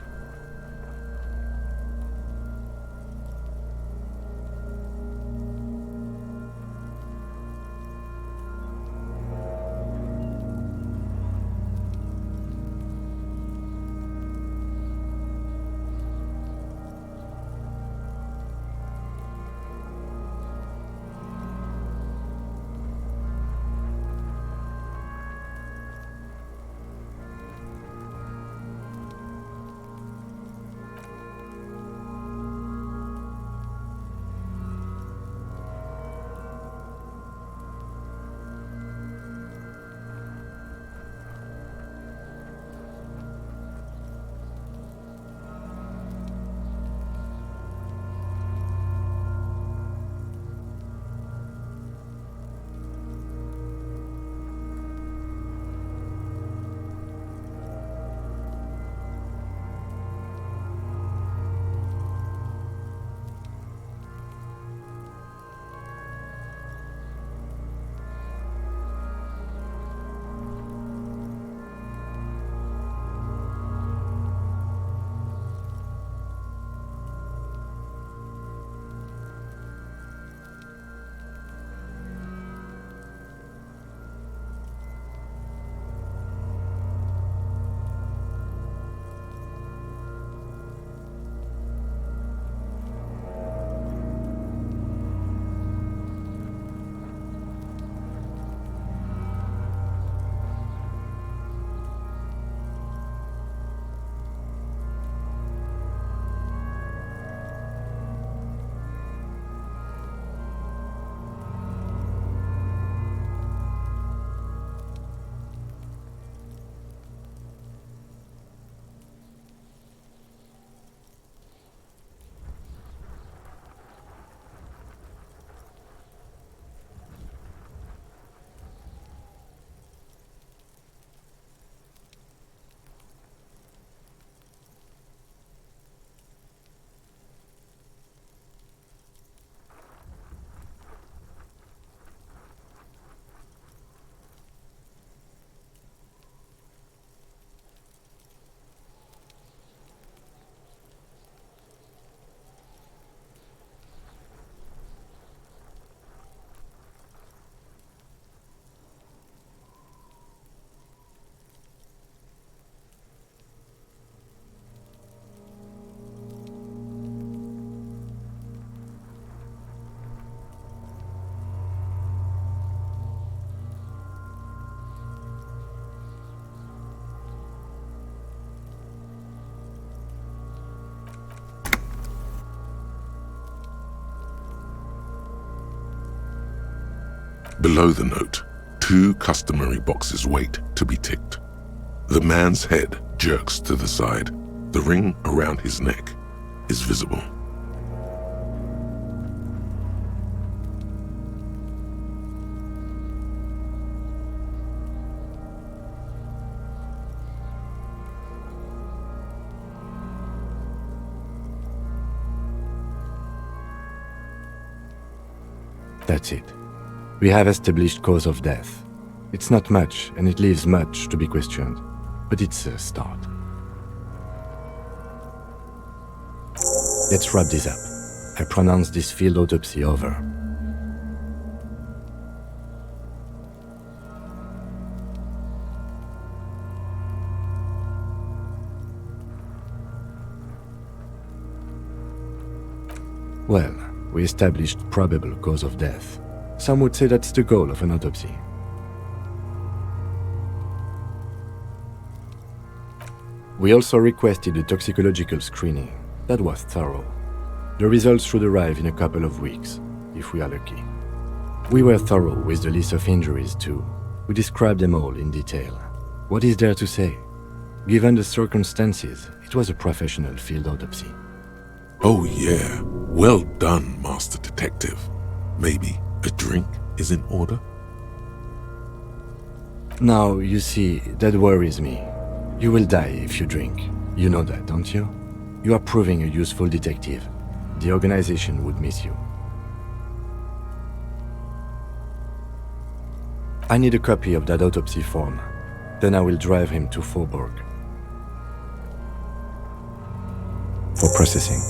Below the note, 2 customary boxes wait to be ticked. The man's head jerks to the side. The ring around his neck is visible.
That's it. We have established cause of death. It's not much, and it leaves much to be questioned, but it's a start. Let's wrap this up. I pronounce this field autopsy over. Well, we established probable cause of death. Some would say that's the goal of an autopsy. We also requested a toxicological screening. That was thorough. The results should arrive in a couple of weeks, if we are lucky. We were thorough with the list of injuries too. We described them all in detail. What is there to say? Given the circumstances, it was a professional field autopsy.
Oh yeah, well done, Master Detective. Maybe a drink is in order?
Now, you see, that worries me. You will die if you drink. You know that, don't you? You are proving a useful detective. The organization would miss you. I need a copy of that autopsy form. Then I will drive him to Faubourg for processing.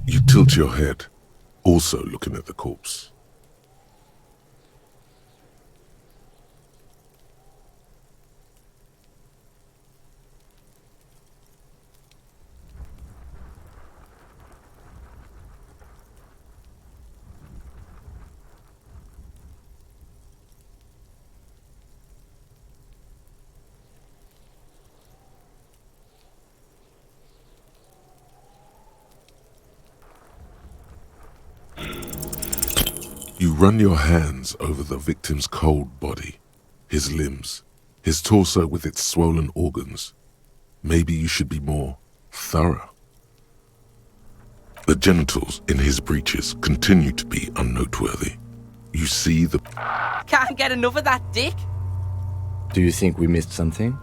You tilt your head, also looking at the corpse. You run your hands over the victim's cold body, his limbs, his torso with its swollen organs. Maybe you should be more thorough. The genitals in his breeches continue to be unnoteworthy. You see the...
Can't get enough of that dick.
Do you think we missed something?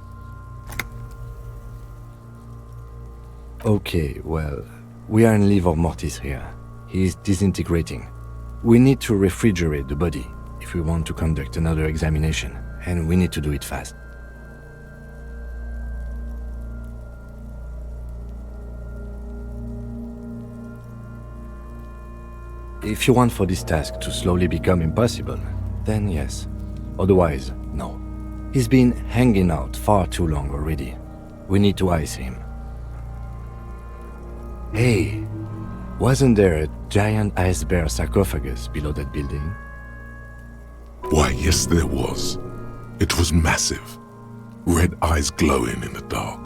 Okay, well, we are in livor mortis here. He is disintegrating. We need to refrigerate the body if we want to conduct another examination, and we need to do it fast. If you want for this task to slowly become impossible, then yes. Otherwise, no. He's been hanging out far too long already. We need to ice him. Hey, wasn't there a giant ice bear sarcophagus below that building?
Why, yes there was. It was massive. Red eyes glowing in the dark.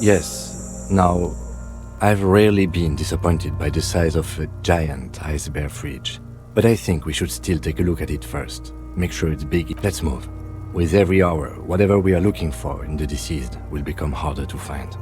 Yes. Now, I've rarely been disappointed by the size of a giant ice bear fridge, but I think we should still take a look at it first. Make sure it's big. Let's move. With every hour, whatever we are looking for in the deceased will become harder to find.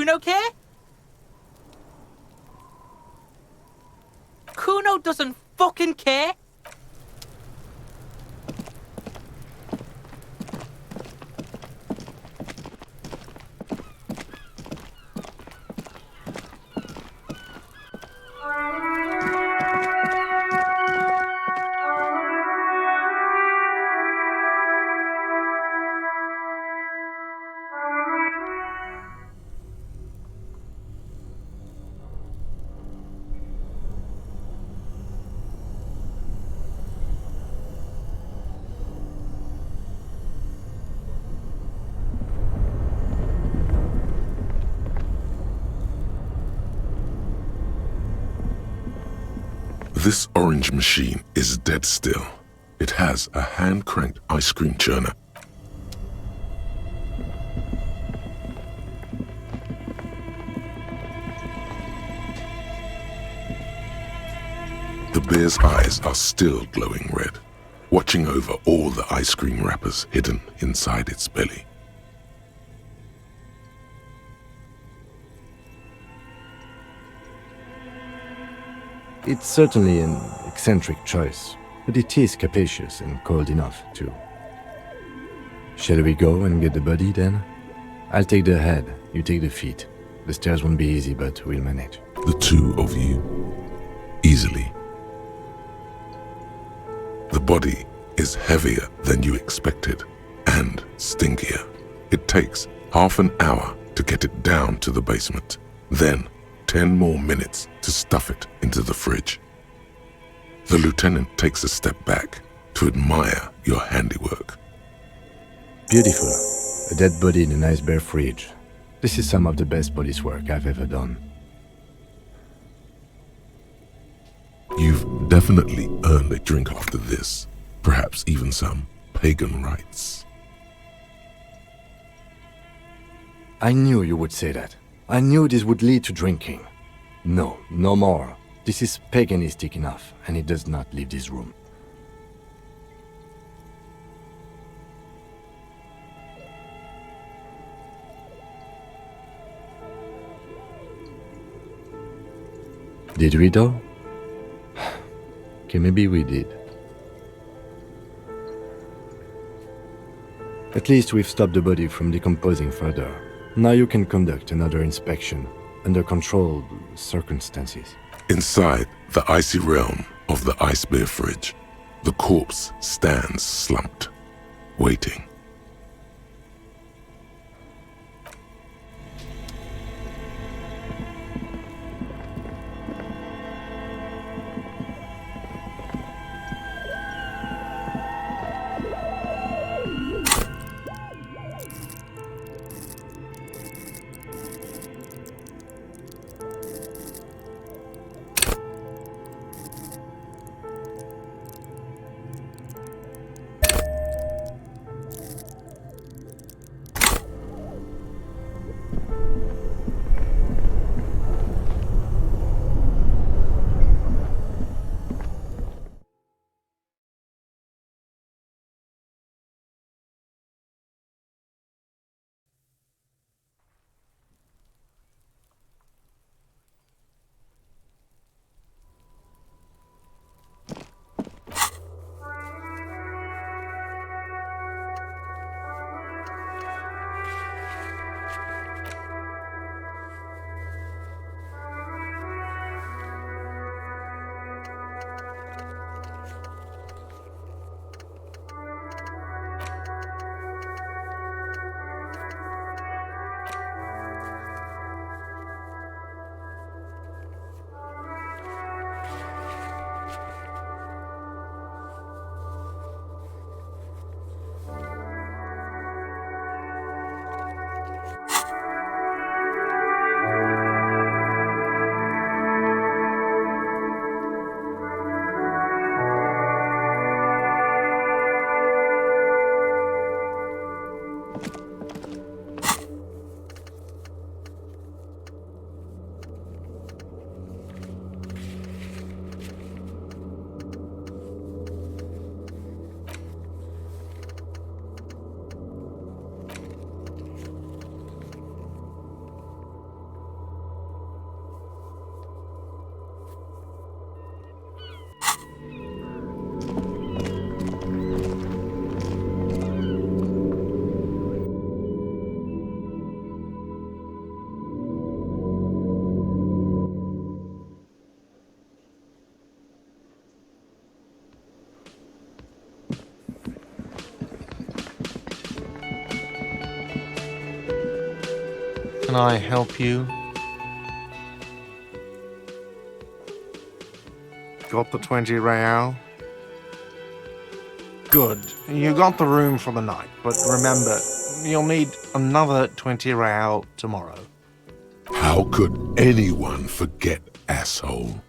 Kuno care? Kuno doesn't fucking care.
This orange machine is dead still. It has a hand-cranked ice cream churner. The bear's eyes are still glowing red, watching over all the ice cream wrappers hidden inside its belly.
It's certainly an eccentric choice, but it is capacious and cold enough, too. Shall we go and get the body, then? I'll take the head, you take the feet. The stairs won't be easy, but we'll manage.
The two of you, easily. The body is heavier than you expected, and stinkier. It takes half an hour to get it down to the basement, then 10 more minutes to stuff it into the fridge. The lieutenant takes a step back to admire your handiwork.
Beautiful. A dead body in a nice bare fridge. This is some of the best police work I've ever done.
You've definitely earned a drink after this, perhaps even some pagan rites.
I knew you would say that. I knew this would lead to drinking. No, no more. This is paganistic enough, and it does not leave this room. Did we though? Okay, maybe we did. At least we've stopped the body from decomposing further. Now you can conduct another inspection under controlled circumstances.
Inside the icy realm of the ice bear fridge, the corpse stands slumped, waiting.
I help you? Got the 20 real? Good. You got the room for the night, but remember, you'll need another 20 real tomorrow.
How could anyone forget, asshole?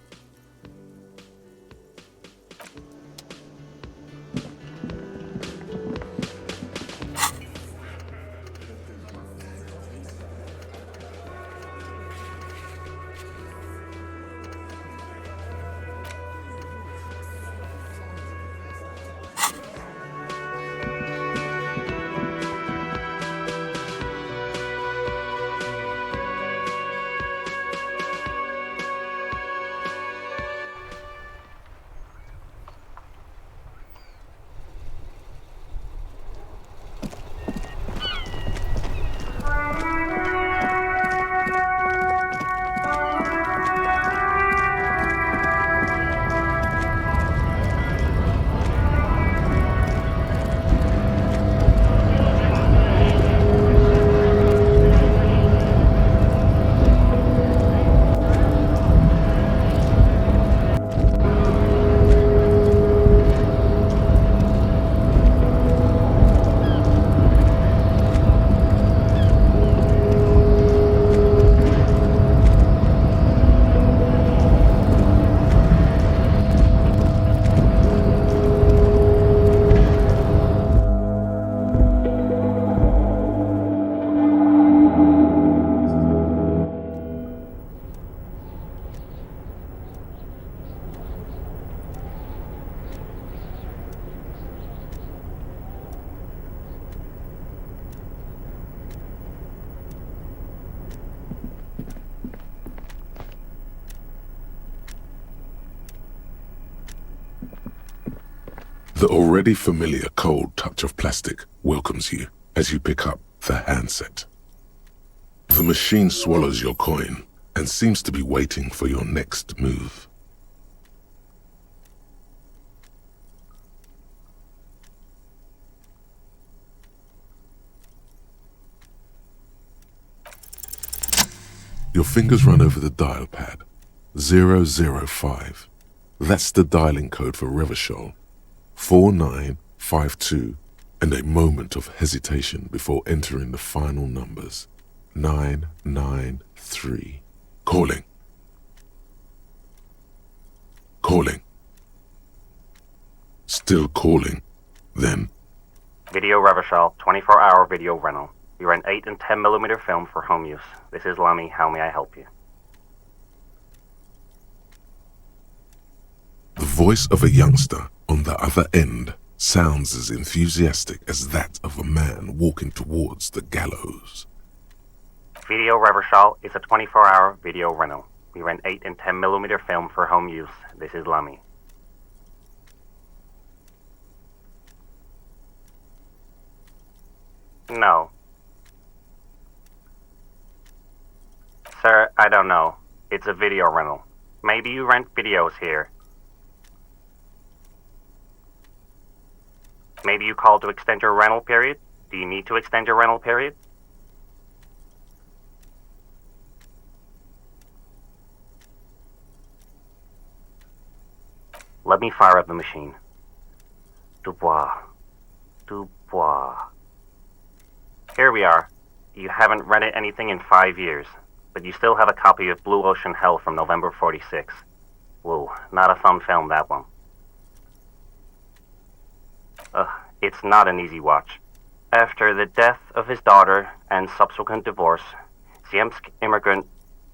The already familiar cold touch of plastic welcomes you as you pick up the handset. The machine swallows your coin and seems to be waiting for your next move. Your fingers run over the dial pad. 005. That's the dialing code for Revachol. 4952, and a moment of hesitation before entering the final numbers. 993. Calling. Calling. Still calling. Then.
Video Revachol, 24-hour video rental. You rent 8 and 10mm film for home use. This is Lamy. How may I help you?
The voice of a youngster on the other end sounds as enthusiastic as that of a man walking towards the gallows.
Video Revachol is a 24-hour video rental. We rent 8 and 10mm film for home use. This is Lamy. No. Sir, I don't know. It's a video rental. Maybe you rent videos here. Maybe you called to extend your rental period? Do you need to extend your rental period? Let me fire up the machine. Dubois. Dubois. Here we are. You haven't rented anything in 5 years, but you still have a copy of Blue Ocean Hell from November 46. Whoa, not a fun film, that one. It's not an easy watch. After the death of his daughter and subsequent divorce, Ziemsk immigrant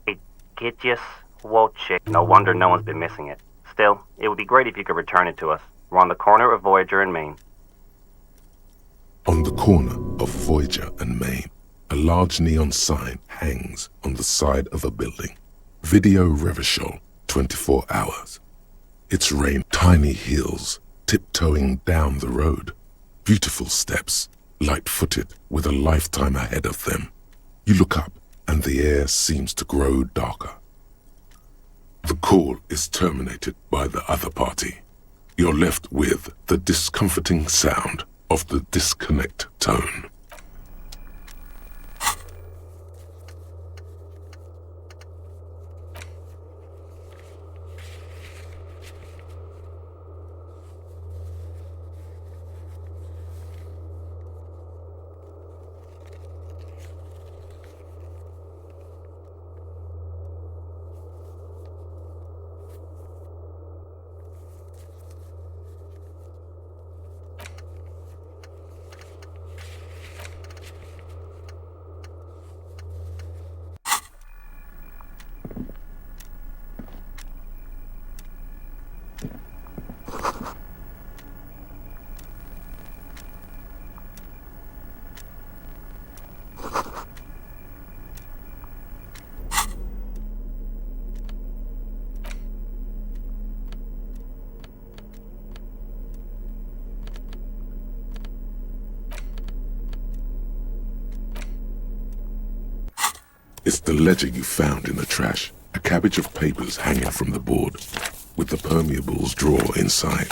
Igitius Wojcik. No wonder no one's been missing it. Still, it would be great if you could return it to us. We're on the corner of Voyager and Main.
On the corner of Voyager and Main, a large neon sign hangs on the side of a building. Video Revachol, 24 hours. It's rained tiny hills tiptoeing down the road. Beautiful steps, light-footed with a lifetime ahead of them. You look up and the air seems to grow darker. The call is terminated by the other party. You're left with the discomforting sound of the disconnect tone. It's the ledger you found in the trash, a cabbage of papers hanging from the board, with the permeables drawer inside.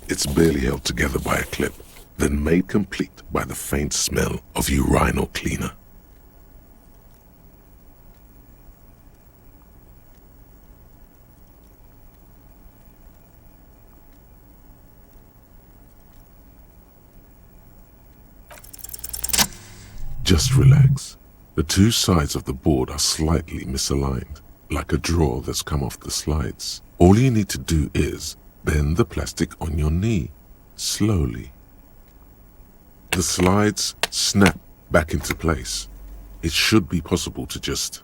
It's barely held together by a clip, then made complete by the faint smell of urinal cleaner. Just relax. The two sides of the board are slightly misaligned, like a drawer that's come off the slides. All you need to do is bend the plastic on your knee, slowly. The slides snap back into place. It should be possible to just,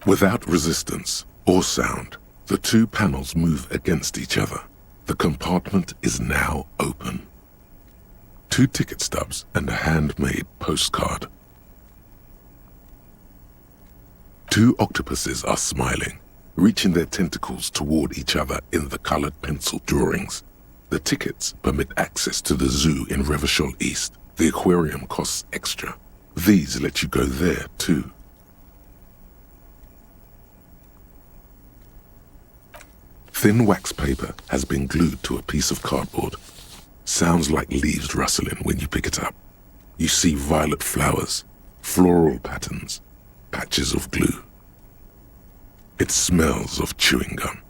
Without resistance or sound, the two panels move against each other. The compartment is now open. 2 ticket stubs and a handmade postcard. 2 octopuses are smiling, reaching their tentacles toward each other in the colored pencil drawings. The tickets permit access to the zoo in Revachol East. The aquarium costs extra. These let you go there too. Thin wax paper has been glued to a piece of cardboard. Sounds like leaves rustling when you pick it up. You see violet flowers, floral patterns, patches of glue. It smells of chewing gum,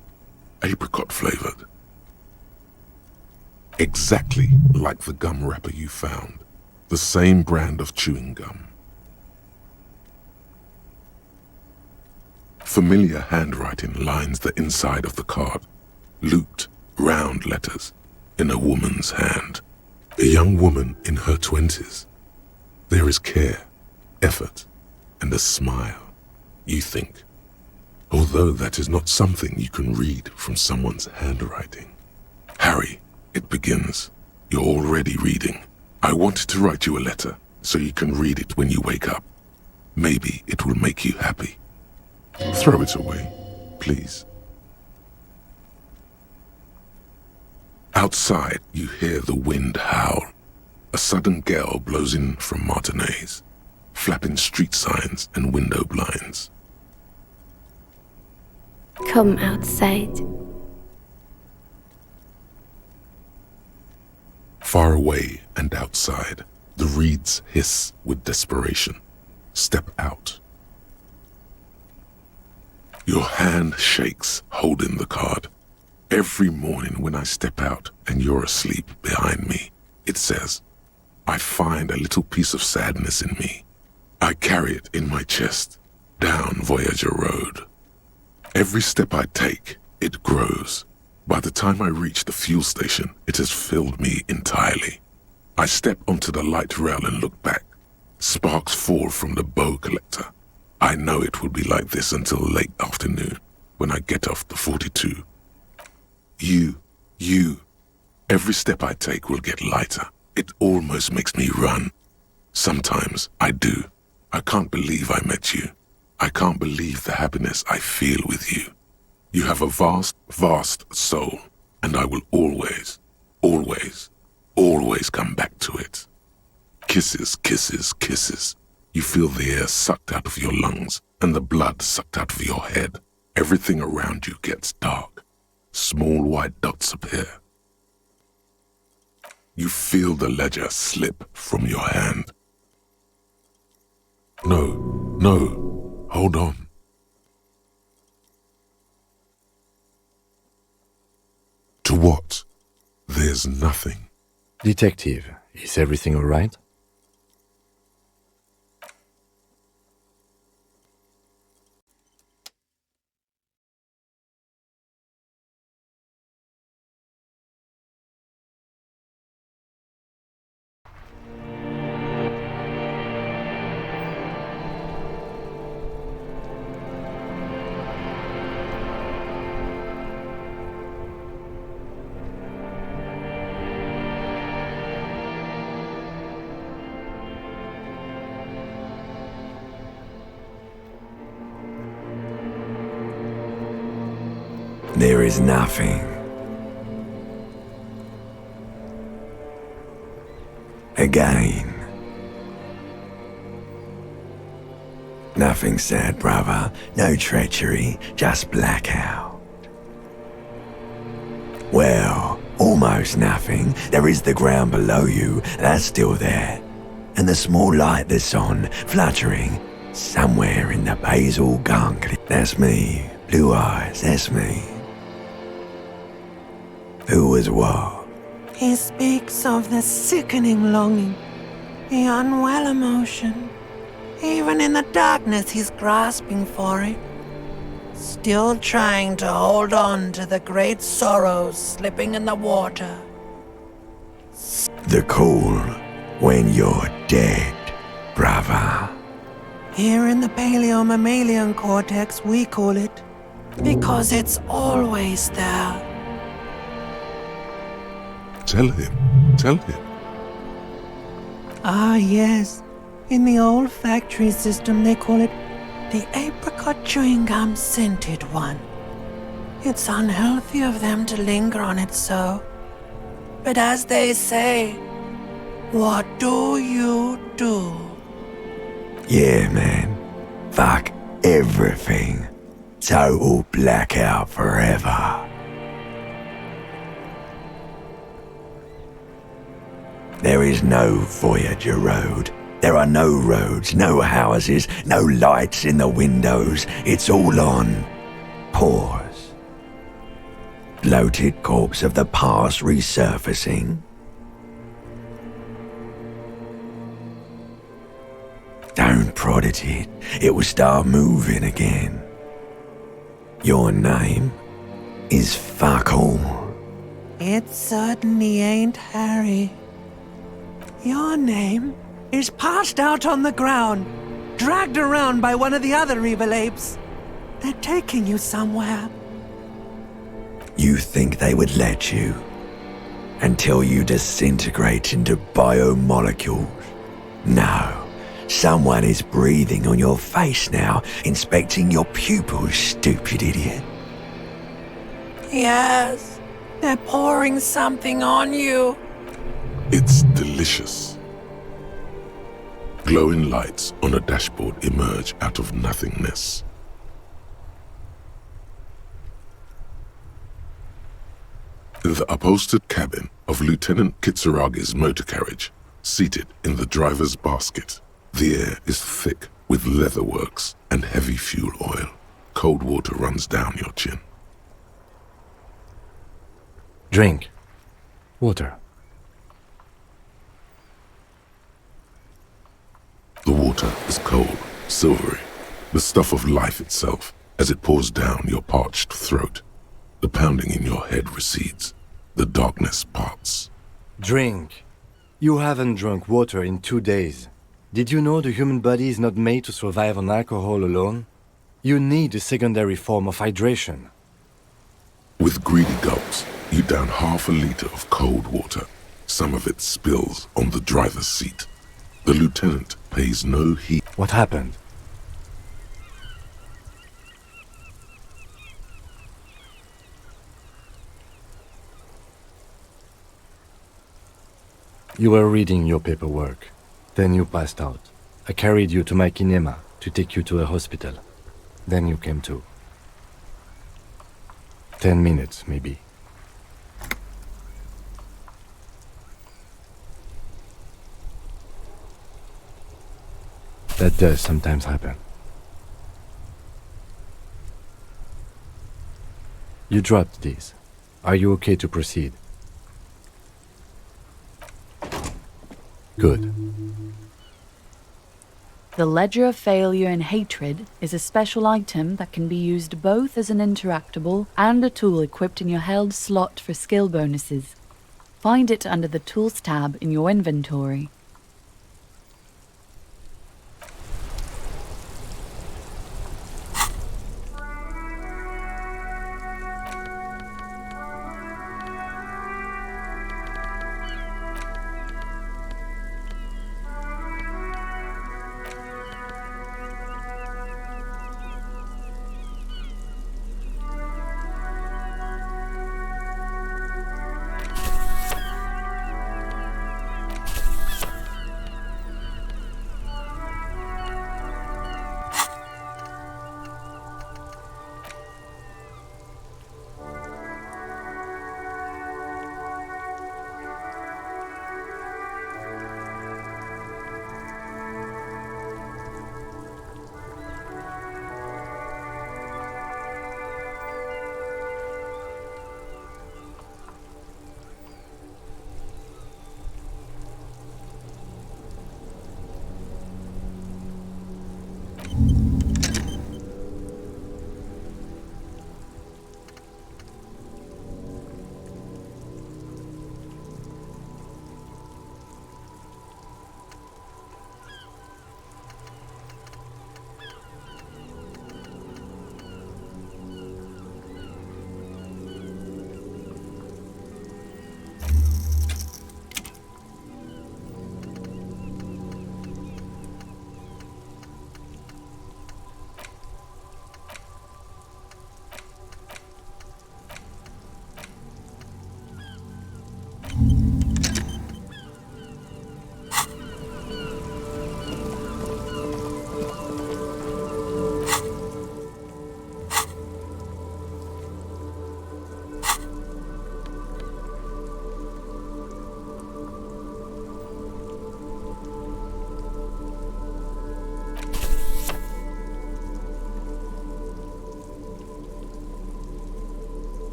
apricot flavored. Exactly like the gum wrapper you found, the same brand of chewing gum. Familiar handwriting lines the inside of the card, looped, round letters. In a woman's hand, a young woman in her 20s. There is care, effort, and a smile, you think. Although that is not something you can read from someone's handwriting. Harry, it begins. You're already reading. I wanted to write you a letter so you can read it when you wake up. Maybe it will make you happy. Throw it away, please. Outside, you hear the wind howl. A sudden gale blows in from Martinez, flapping street signs and window blinds.
Come outside.
Far away and outside, the reeds hiss with desperation. Step out. Your hand shakes, holding the card. Every morning when I step out and you're asleep behind me, it says, I find a little piece of sadness in me. I carry it in my chest, down Voyager Road. Every step I take, it grows. By the time I reach the fuel station, it has filled me entirely. I step onto the light rail and look back. Sparks fall from the bow collector. I know it will be like this until late afternoon, when I get off the 42. You. Every step I take will get lighter. It almost makes me run. Sometimes I do. I can't believe I met you. I can't believe the happiness I feel with you. You have a vast, vast soul, and I will always, always, always come back to it. Kisses, kisses, kisses. You feel the air sucked out of your lungs and the blood sucked out of your head. Everything around you gets dark. Small white dots appear. You feel the ledger slip from your hand. No, hold on. To what? There's nothing.
Detective, is everything all right?
There is nothing. Again. Nothing sad, brother. No treachery, just blackout. Well, almost nothing. There is the ground below you, that's still there. And the small light that's on, fluttering, somewhere in the basal ganglia. That's me. Blue eyes, that's me. Who was what?
He speaks of the sickening longing, the unwell emotion. Even in the darkness, he's grasping for it. Still trying to hold on to the great sorrows slipping in the water.
The call when you're dead, brother.
Here in the paleo-mammalian cortex, we call it, because it's always there.
Tell him.
Ah, yes. In the olfactory system, they call it the apricot chewing gum scented one. It's unhealthy of them to linger on it so. But as they say, what do you do?
Yeah, man. Fuck everything. Total blackout forever. There is no Voyager Road. There are no roads, no houses, no lights in the windows. It's all on pause. Bloated corpse of the past resurfacing. Don't prod at it. It will start moving again. Your name is fuck all.
It certainly ain't Harry. Your name is passed out on the ground, dragged around by one of the other evil apes. They're taking you somewhere.
You think they would let you? Until you disintegrate into biomolecules? No. Someone is breathing on your face now, inspecting your pupils, stupid idiot.
Yes, they're pouring something on you.
It's delicious. Glowing lights on a dashboard emerge out of nothingness. The upholstered cabin of Lieutenant Kitsuragi's motor carriage, seated in the driver's basket. The air is thick with leatherworks and heavy fuel oil. Cold water runs down your chin.
Drink. Water.
The water is cold, silvery, the stuff of life itself, as it pours down your parched throat. The pounding in your head recedes. The darkness parts.
Drink. You haven't drunk water in 2 days. Did you know the human body is not made to survive on alcohol alone? You need a secondary form of hydration.
With greedy gulps, you down half a liter of cold water. Some of it spills on the driver's seat. The lieutenant pays no heed.
What happened? You were reading your paperwork. Then you passed out. I carried you to my kinema to take you to a hospital. Then you came to. 10 minutes, maybe. That does sometimes happen. You dropped these. Are you okay to proceed? Good.
The Ledger of Failure and Hatred is a special item that can be used both as an interactable and a tool equipped in your held slot for skill bonuses. Find it under the Tools tab in your inventory.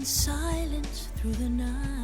silence through the night.